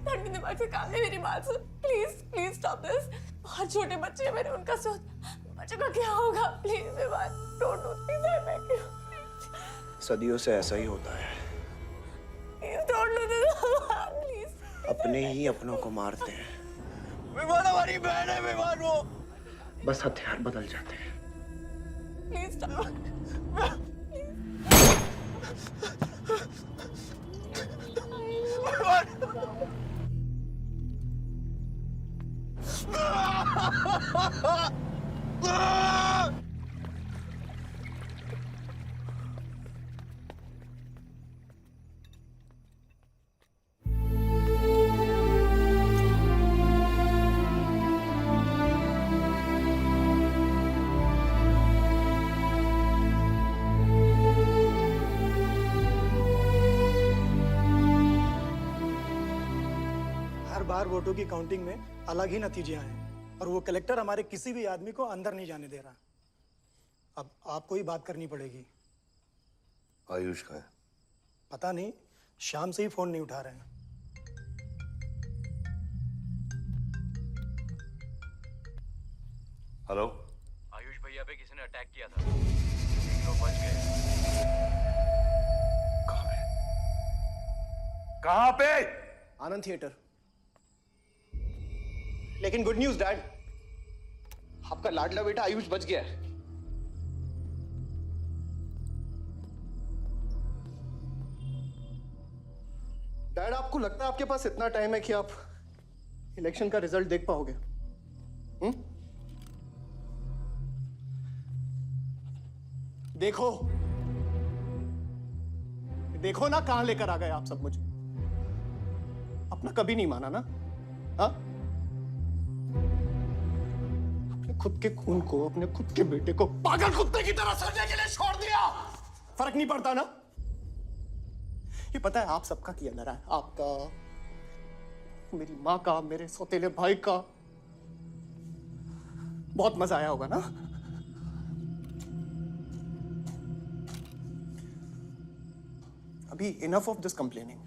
ठंडी दिमाग से काम है, मेरी बात सुन। Please stop this. बहुत छोटे बच्चे हैं मेरे, उनका सोच बच्चों का क्या होगा? Please Vivaan, don't do this. I beg you. सदियों से ऐसा ही होता है। Please don't do this please. अपने ही अपनों को मारते हैं। विवान हमारी बहन है विवान वो। बस हथियार बदल जाते हैं। Please stop. बार वोटों की काउंटिंग में अलग ही नतीजे आए और वो कलेक्टर हमारे किसी भी आदमी को अंदर नहीं जाने दे रहा। अब आपको ही बात करनी पड़ेगी। आयुष का है? पता नहीं, शाम से ही फोन नहीं उठा रहे हैं। हेलो, आयुष भैया पे किसी ने अटैक किया था, 3 लोग बच गए। कहाँ पे? आनंद थिएटर। लेकिन गुड न्यूज डैड, आपका लाडला बेटा आयुष बच गया है। डैड आपको लगता है आपके पास इतना टाइम है कि आप इलेक्शन का रिजल्ट देख पाओगे? देखो ना कहां लेकर आ गए आप सब मुझे। अपना कभी नहीं माना ना? हाँ? अपने खुद के खून को, अपने खुद के बेटे को पागल कुत्ते की तरह सड़ने के लिए छोड़ दिया। फर्क नहीं पड़ता ना? ये पता है आप सबका किया धरा है, आपका, मेरी माँ का, मेरे सौतेले भाई का। बहुत मजा आया होगा ना? अभी इनफ ऑफ दिस कंप्लेनिंग।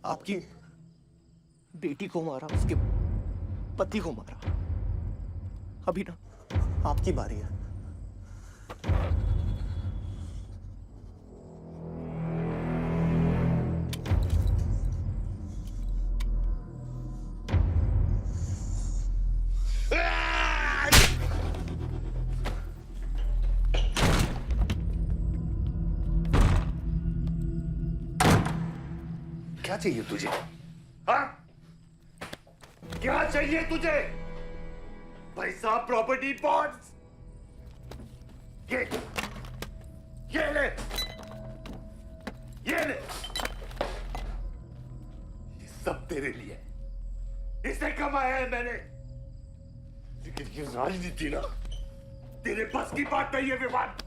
आपकी बेटी को मारा, उसके पति को मारा, अभी ना आपकी बारी है। क्या चाहिए तुझे? हाँ? क्या चाहिए तुझे? पैसा, प्रॉपर्टी, बॉन्ड्स? ये ले, ये ले। ये सब तेरे लिए, इसे कमाया है मैंने। लेकिन ये राजनीति ना, तेरे बस की बात नहीं है विवान।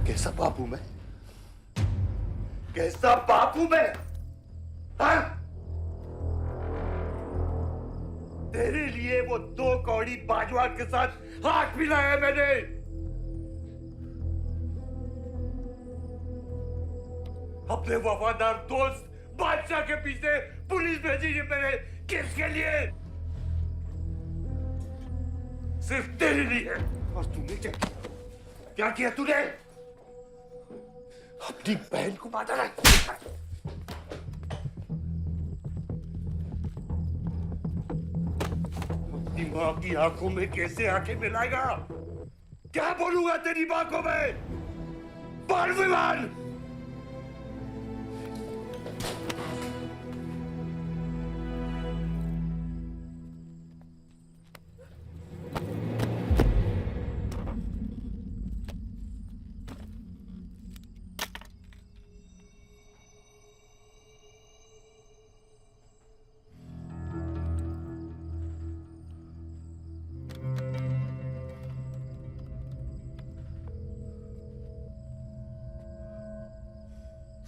कैसा बाप हूं मैं? कैसा बाप हूं मैं? हाँ? तेरे लिए वो 2 कौड़ी बाजवान के साथ हाथ मिलाया मैंने। अपने वफादार दोस्त बादशाह के पीछे पुलिस भेजी है मैंने। किसके लिए? सिर्फ तेरे लिए। और तूने क्या किया? क्या किया तूने? अपनी बहन को मारा है। अपनी मां की आंखों में कैसे आंखें मिलाएगा? क्या बोलूंगा तेरी मां को मैं? बोल विमान।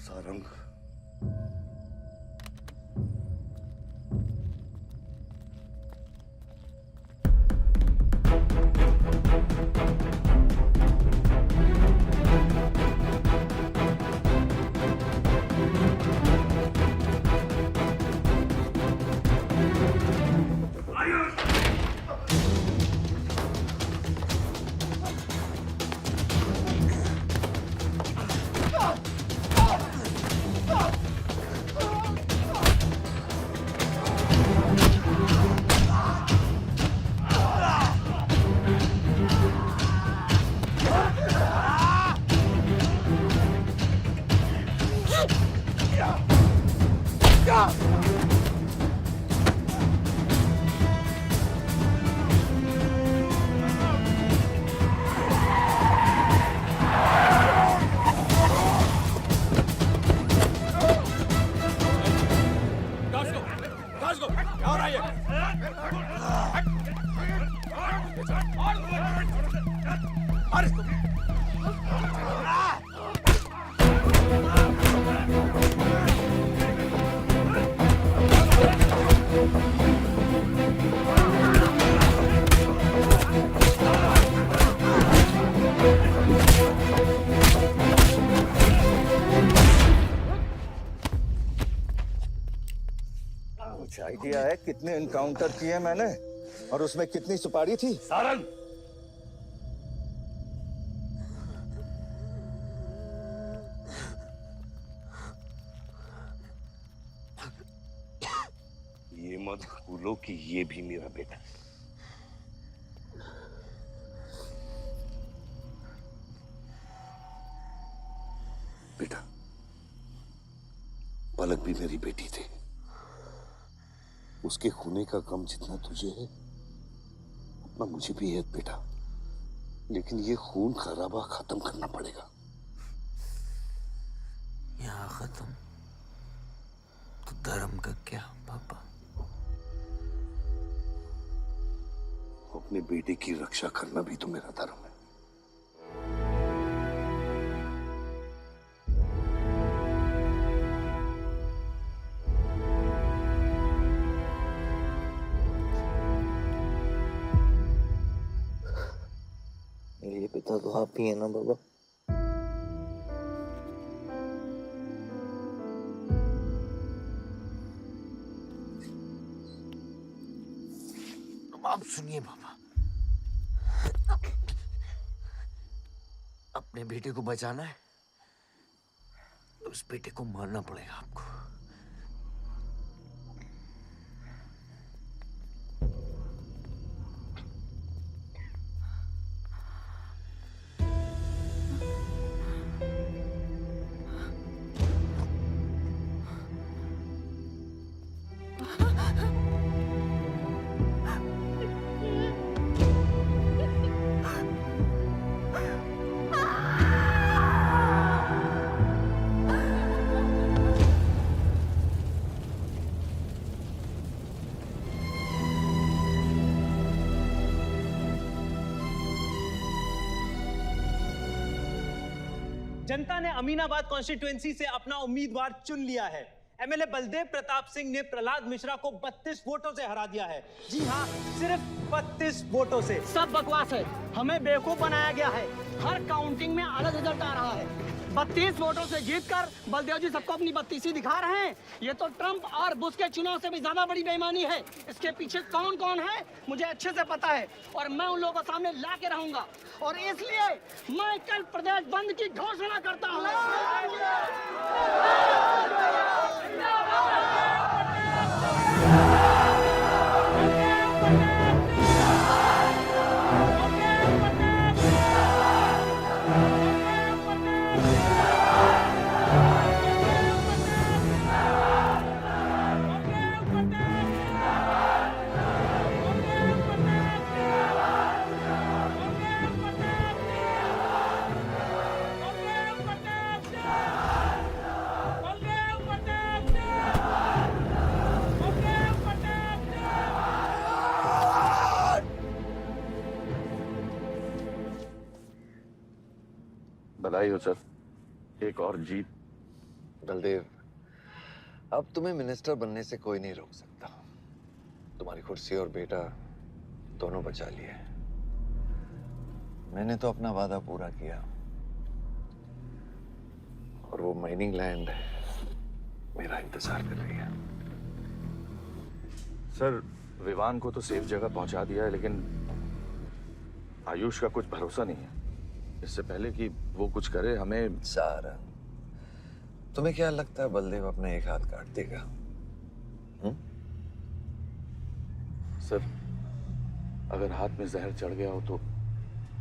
सारंग, कुछ आइडिया है कितने इनकाउंटर किए मैंने और उसमें कितनी सुपारी थी? सारंग, ये मत भूलो कि ये भी मेरा बेटा है। बेटा, पलक भी मेरी बेटी थी। उसके खूने का गम जितना तुझे है उतना मुझे भी है बेटा। लेकिन ये खून खराबा खत्म करना पड़ेगा। यहाँ खत्म तो धर्म का क्या पापा? अपनी बेटी की रक्षा करना भी तो मेरा धर्म है। मेरे पिता तो आप ही है ना बाबा? आप सुनिए बाबा, अपने बेटे को बचाना है तो उस बेटे को मारना पड़ेगा आपको। जनता ने अमीनाबाद कॉन्स्टिट्यूएंसी से अपना उम्मीदवार चुन लिया है। एमएलए बलदेव प्रताप सिंह ने प्रहलाद मिश्रा को 32 वोटों से हरा दिया है। जी हाँ, सिर्फ 32 वोटों से। सब बकवास है, हमें बेवकूफ बनाया गया है। हर काउंटिंग में अलग रिजल्ट आ रहा है। 32 वोटों से जीतकर बलदेव जी सबको अपनी बत्तीसी दिखा रहे हैं। ये तो ट्रंप और बुश के चुनाव से भी ज्यादा बड़ी बेईमानी है। इसके पीछे कौन कौन है मुझे अच्छे से पता है और मैं उन लोगों को सामने ला के रहूंगा और इसलिए मैं कल प्रदेश बंद की घोषणा करता हूँ। बधाई हो सर, एक और जीत। बलदेव, अब तुम्हें मिनिस्टर बनने से कोई नहीं रोक सकता। तुम्हारी कुर्सी और बेटा दोनों बचा लिए। मैंने तो अपना वादा पूरा किया और वो माइनिंग लैंड मेरा इंतजार कर रही है। सर, विवान को तो सेफ जगह पहुंचा दिया है, लेकिन आयुष का कुछ भरोसा नहीं है। इससे पहले कि वो कुछ करे हमें। सारा, तुम्हें क्या लगता है बलदेव अपना एक हाथ काट देगा? सर, अगर हाथ में जहर चढ़ गया हो तो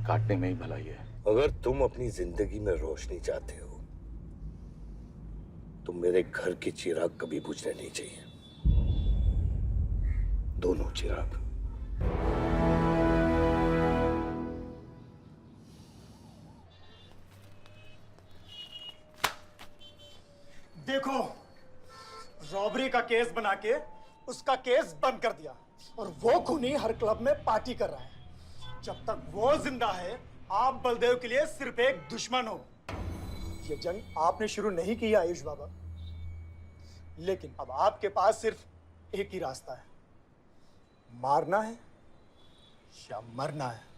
काटने में ही भलाई है। अगर तुम अपनी जिंदगी में रोशनी चाहते हो तो मेरे घर के चिराग कभी बुझने नहीं चाहिए। दोनों चिराग। देखो, रॉबरी का केस बना के उसका केस बंद कर दिया और वो खूनी हर क्लब में पार्टी कर रहा है। जब तक वो जिंदा है, आप बलदेव के लिए सिर्फ एक दुश्मन हो। ये जंग आपने शुरू नहीं की आयुष बाबा, लेकिन अब आपके पास सिर्फ एक ही रास्ता है, मारना है या मरना है।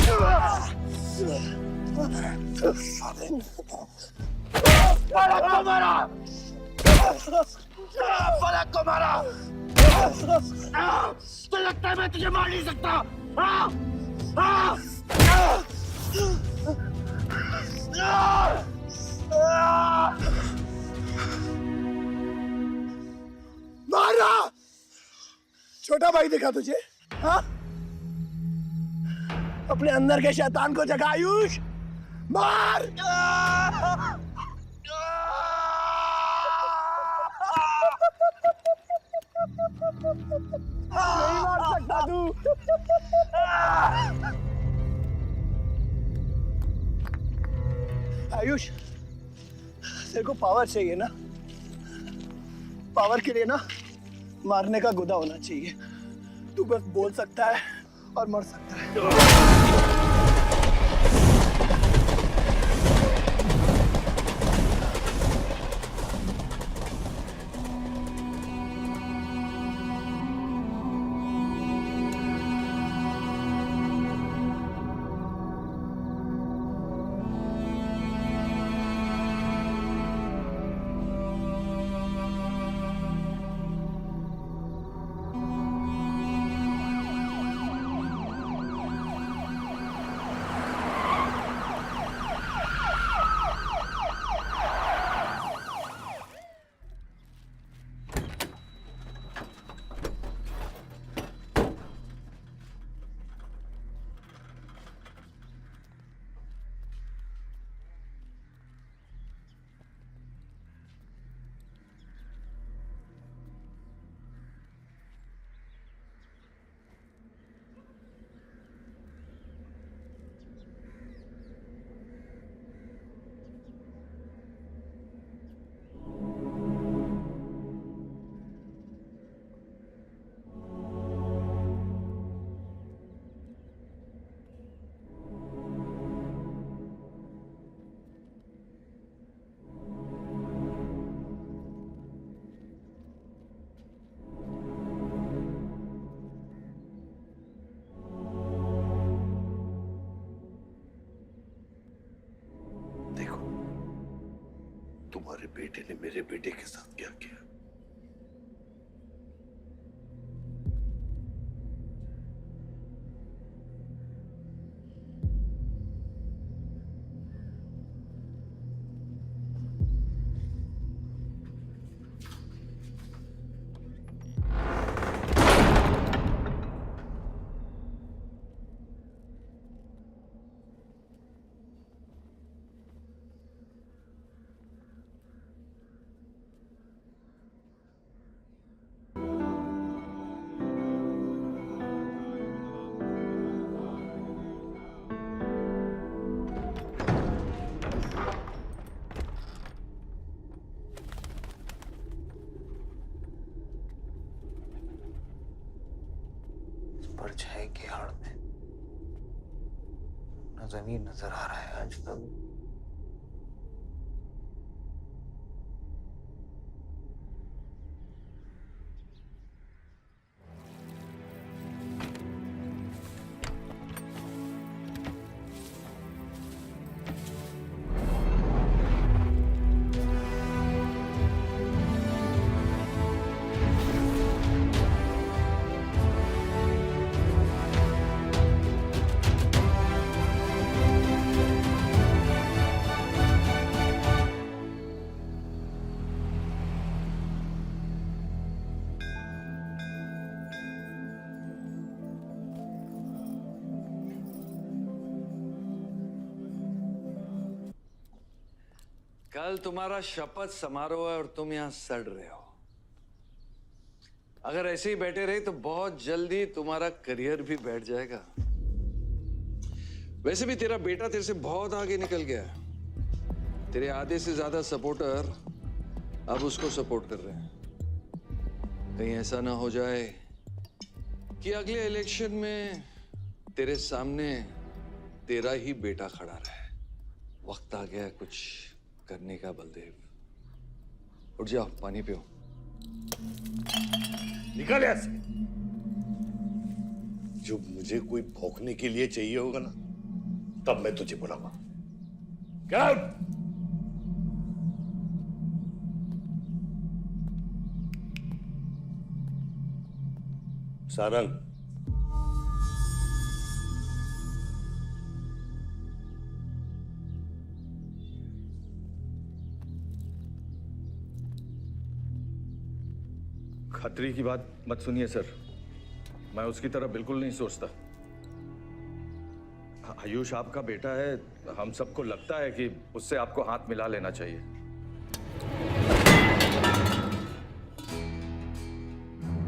फलक को मारा, फलक को मारा। तो लगता है मैं तुझे मार नहीं सकता। मारा, छोटा भाई दिखा तुझे? हाँ, अपने अंदर के शैतान को जगा आयुष, मार। नहीं मार सकता तू। आयुष, तेरे को पावर चाहिए ना? पावर के लिए ना मारने का गुदा होना चाहिए। तू बस बोल सकता है और मर सकता है। तुम्हारे बेटे ने मेरे बेटे के साथ क्या किया? परछाई की आड़ में न जमीन नजर आ रहा है आज तक। कल तुम्हारा शपथ समारोह है और तुम यहां सड़ रहे हो। अगर ऐसे ही बैठे रहे तो बहुत जल्दी तुम्हारा करियर भी बैठ जाएगा। वैसे भी तेरा बेटा तेरे से बहुत आगे निकल गया है। तेरे आधे से ज्यादा सपोर्टर अब उसको सपोर्ट कर रहे हैं। कहीं ऐसा ना हो जाए कि अगले इलेक्शन में तेरे सामने तेरा ही बेटा खड़ा रहे। वक्त आ गया कुछ करने का बलदेव। उठ जाओ, पानी पियो। निकल यहाँ से। जो मुझे कोई भौंकने के लिए चाहिए होगा ना, तब मैं तुझे बुलाऊंगा। Get out! सारंग, खतरी की बात मत सुनिए सर, मैं उसकी तरह बिल्कुल नहीं सोचता। आयुष आपका बेटा है, हम सबको लगता है कि उससे आपको हाथ मिला लेना चाहिए।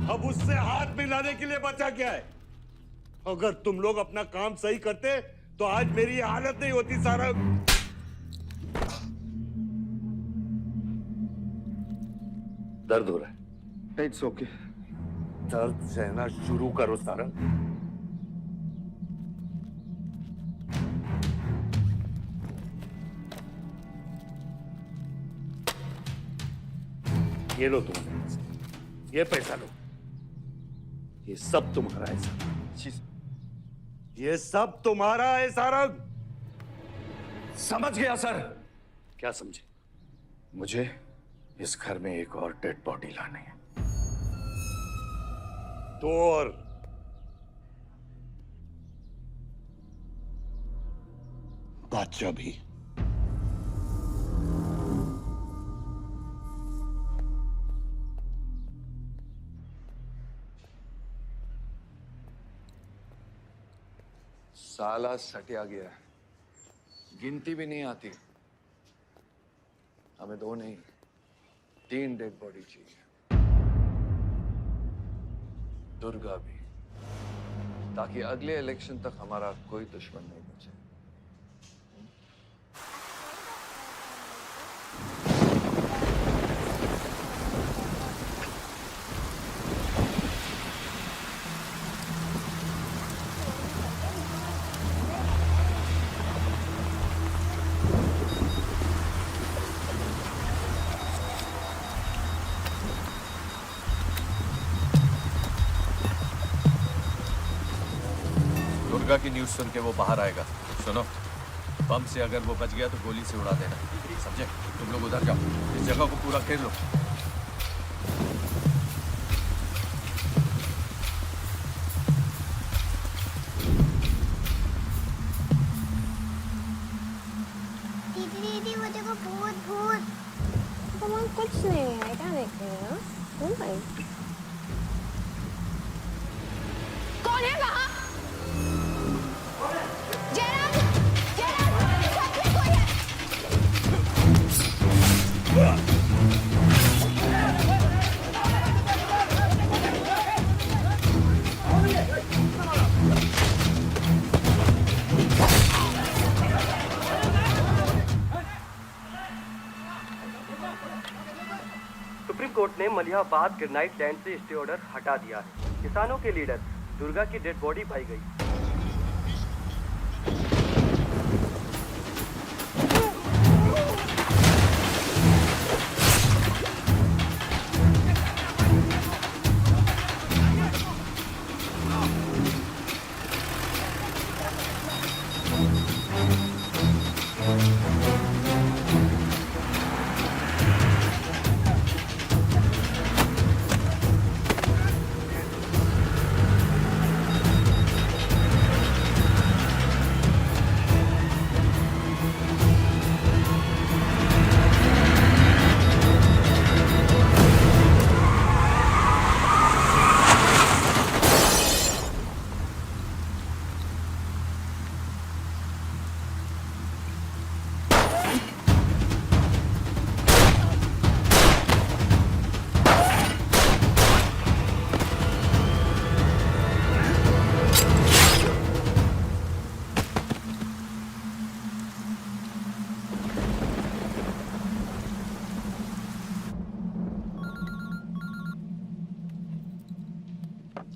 अब उससे हाथ मिलाने के लिए बचा क्या है? अगर तुम लोग अपना काम सही करते तो आज मेरी ये हालत नहीं होती। सारंग, दर्द हो रहा है? It's okay. दर्द सहना शुरू करो सारंग। ये लो तुम्हारे पैसे, ये पैसा लो, ये सब तुम्हारा है सारंग, ये सब तुम्हारा है सारंग। समझ गया सर। क्या समझे? मुझे इस घर में एक और डेड बॉडी लानी है। तो और बादशाह भी। साला सटिया गया है, गिनती भी नहीं आती। हमें 2 नहीं 3 डेड बॉडी चाहिए, दुर्गा भी, ताकि अगले इलेक्शन तक हमारा कोई दुश्मन नहीं बचे। दुर्गा की न्यूज़ सुन के वो बाहर आएगा। सुनो, बम से अगर वो बच गया तो गोली से उड़ा देना, समझे? तुम लोग उधर जाओ, इस जगह को पूरा घेर लो। दीदी वो देखो, भूत भूत। तुम कुछ नहीं है, क्या देख रहे हो? तुम भाई कौन है वहाँ? सुप्रीम कोर्ट ने मलिहाबाद ग्रेनाइट लैंड से स्टे ऑर्डर हटा दिया है। किसानों के लीडर दुर्गा की डेड बॉडी पाई गई।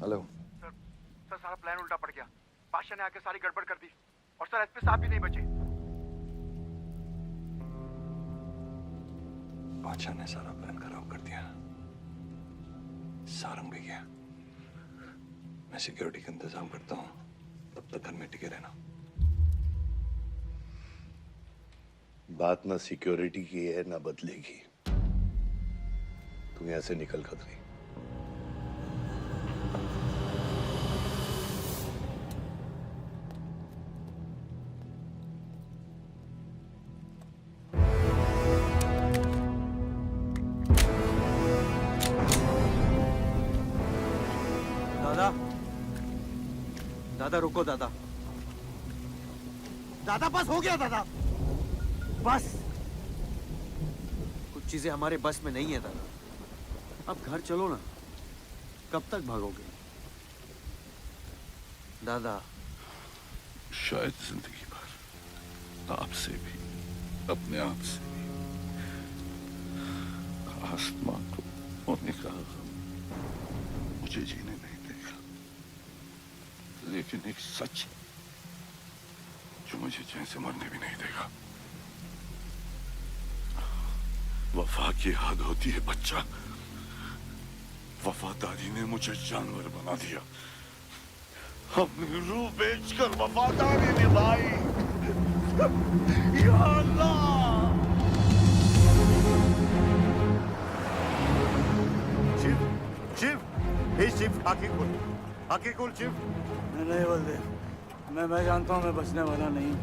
हेलो सर, सारा प्लान उल्टा पड़ गया। बादशाह ने आके सारी गड़बड़ कर दी और सर एसपी साहब भी नहीं बचे। बादशाह ने सारा प्लान खराब कर दिया। सारंग भी गया। मैं सिक्योरिटी का इंतजाम करता हूँ, तब तक घर में टिके रहना। बात ना सिक्योरिटी की है ना बदले की। तुम यहां से निकल खतरी। दादा, दादा रुको दादा। दादा बस हो गया दादा, बस। कुछ चीजें हमारे बस में नहीं है दादा। अब घर चलो ना, कब तक भागोगे दादा? शायद जिंदगी भर आपसे भी, अपने आप से भी। आसमां को होने का गम मुझे जीने नहीं देगा, लेकिन एक सच जो मुझे चैन से मरने भी नहीं देगा। वफा की याद होती है बच्चा। वफादारी ने मुझे जानवर बना दिया। हमने रूह बेचकर वफादारी निभाई। या अल्लाह! शिव, शिव, हे शिव, आंखें खोल, आंखें खोल शिव। नहीं बलदेव, मैं जानता हूँ मैं बचने वाला नहीं हूँ।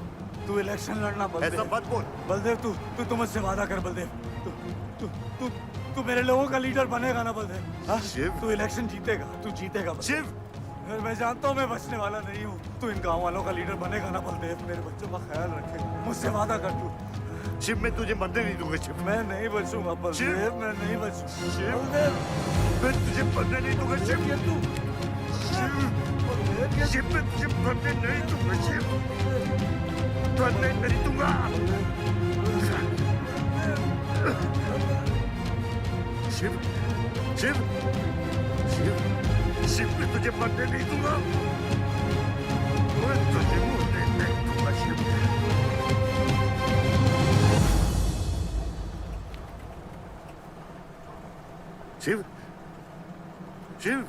तू इलेक्शन लड़ना बलदेव। ऐसा मत बोल बलदेव, तू मुझसे वादा कर बलदेव। तू मेरे लोगों का लीडर बनेगा ना बलदेव? हाँ? शिव, तू इलेक्शन जीतेगा, तू जीतेगा शिव। मैं जानता हूँ मैं बचने वाला नहीं हूँ। तू इन गाँव वालों का लीडर बनेगा ना बलदेव? मेरे बच्चों का ख्याल रखेगा, मुझसे वादा कर तू। शिव, मैं तुझे मरने नहीं दूंगा शिव। मैं नहीं बचूंगा बलदेव, मैं नहीं बचूंगा शिव, बलदेव। मैं तुझे मरने नहीं दूंगा शिव। तू शिव, मैं तुझे मरने नहीं दूंगा शिव, मरने नहीं दूंगा। शिव, शिव, शिव, शिव, मैं तुझे मरने नहीं दूंगा। मैं तुझे मरने नहीं दूंगा शिव। शिव, शिव,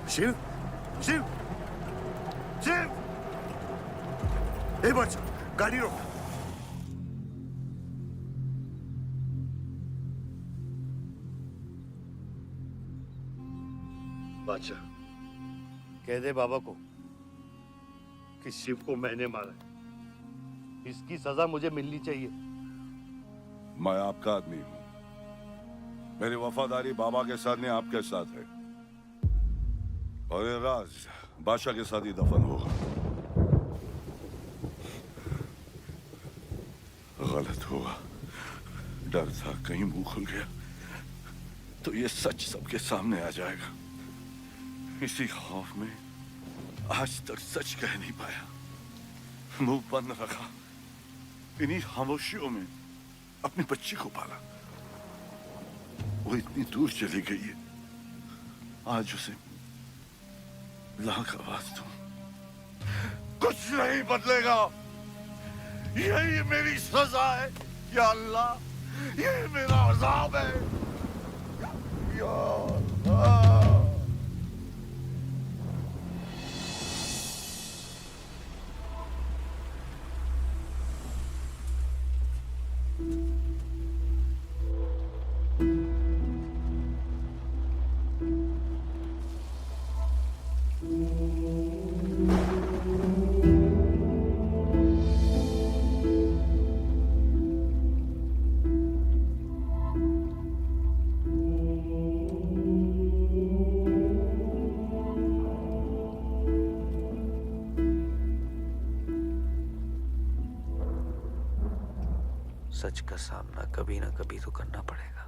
शिव, शिव, शिव। ए बच्चा, गाड़ी रोक। बादशाह, कह दे बाबा को कि शिव को मैंने मारा है। इसकी सजा मुझे मिलनी चाहिए। मैं आपका आदमी हूं। मेरी वफादारी बाबा के साथ नहीं, आपके साथ है। और ये राज बादशाह के साथ ही दफन होगा। गलत हुआ, डर था कहीं मुंह खुल गया तो ये सच सबके सामने आ जाएगा। इसी खौफ में आज तक सच कह नहीं पाया, मुंह बंद रखा। इन्हीं खामोशियों में अपनी बच्ची को पाला। वो इतनी दूर चली गई है, आज उसे लाख आवाज दूं, कुछ नहीं बदलेगा। यही मेरी सजा है या अल्लाह, यही मेरा अज़ाब है या अल्लाह। सच का सामना कभी ना कभी तो करना पड़ेगा।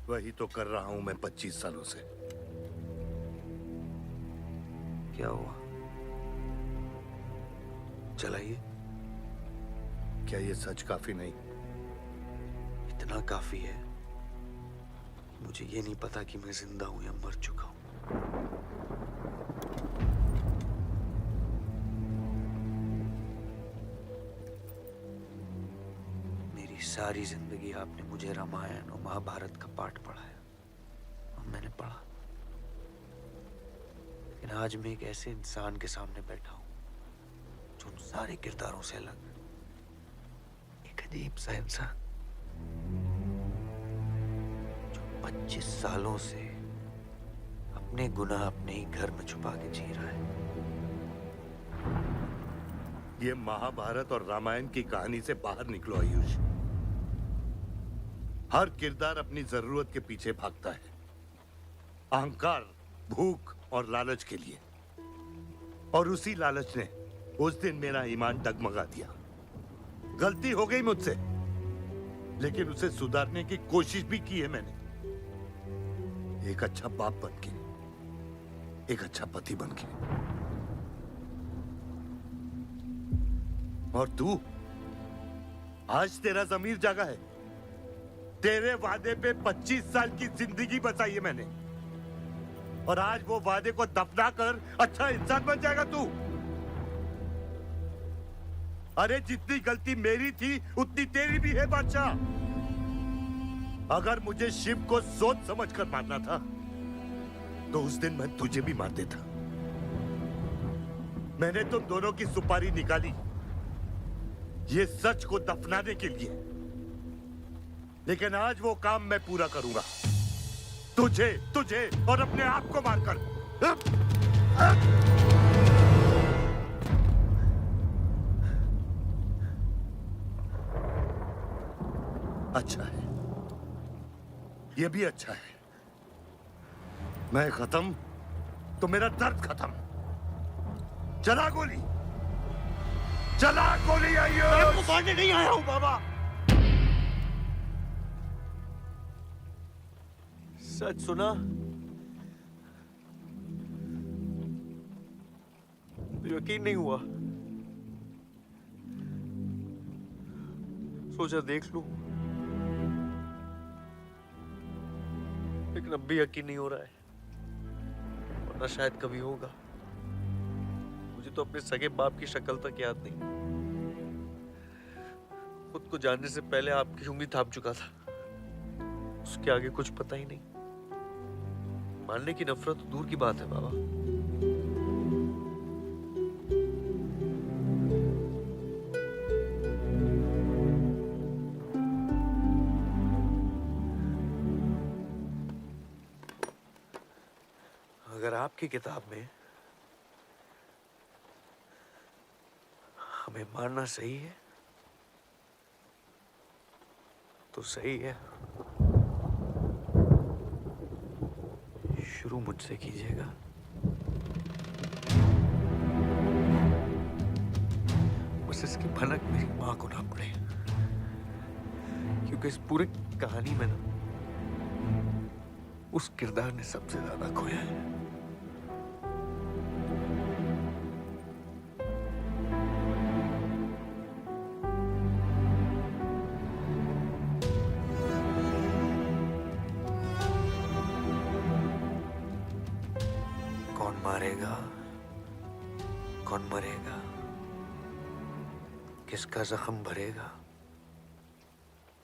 वही तो कर रहा हूं मैं 25 सालों से। क्या हुआ? चलाइए। क्या ये सच काफी नहीं? इतना काफी है। मुझे ये नहीं पता कि मैं जिंदा हूं या मर चुका हूं। मेरी सारी जिंदगी आपने मुझे रामायण और महाभारत का पाठ पढ़ाया और मैंने पढ़ा, लेकिन आज मैं एक ऐसे इंसान के सामने बैठा हूं जो उन सारे किरदारों से अलग, एक अजीब सा इंसान जो 25 सालों से अपने गुनाह अपने ही घर में छुपा के जी रहा है। ये महाभारत और रामायण की कहानी से बाहर निकलो आयुष। हर किरदार अपनी जरूरत के पीछे भागता है, अहंकार, भूख और लालच के लिए। और उसी लालच ने उस दिन मेरा ईमान डगमगा दिया। गलती हो गई मुझसे, लेकिन उसे सुधारने की कोशिश भी की है मैंने। एक अच्छा बाप बन के, एक अच्छा पति बन के। और तू, आज तेरा जमीर जागा है। तेरे वादे पे 25 साल की जिंदगी बचाई है मैंने, और आज वो वादे को दफना कर अच्छा इंसान बन जाएगा तू। अरे जितनी गलती मेरी थी उतनी तेरी भी है बादशाह। अगर मुझे शिव को सोच समझ कर मारना था तो उस दिन मैं तुझे भी मार देता। मैंने तुम दोनों की सुपारी निकाली ये सच को दफनाने के लिए, लेकिन आज वो काम मैं पूरा करूंगा, तुझे तुझे और अपने आप को मारकर। अच्छा है, ये भी अच्छा है। मैं खत्म तो मेरा दर्द खत्म। चला गोली, चला गोली। आइयो, मैं आपको मारने नहीं आया हूं बाबा। सच सुना तो यकीन नहीं हुआ। सोचा देख लूं, लेकिन अब भी यकीन नहीं हो रहा है, वरना शायद कभी होगा। मुझे तो अपने सगे बाप की शक्ल तक याद नहीं। खुद को जानने से पहले आपकी उंगली थाप चुका था, उसके आगे कुछ पता ही नहीं। मानने की नफरत तो दूर की बात है बाबा। अगर आपकी किताब में हमें मारना सही है तो सही है। शुरू मुझसे कीजिएगा। बस इसकी भनक मेरी मां को ना पड़े, क्योंकि इस पूरी कहानी में ना उस किरदार ने सबसे ज्यादा खोया है। कौन मारेगा, कौन मरेगा, किसका जख्म भरेगा,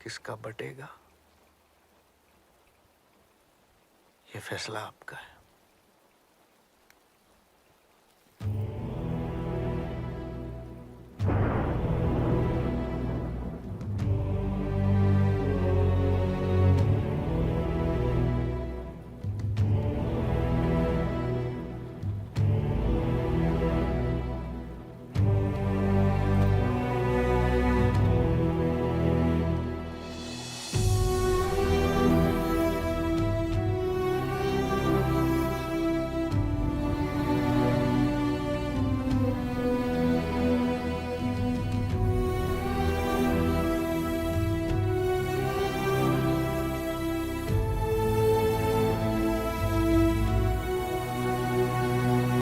किसका बटेगा, ये फैसला आपका है।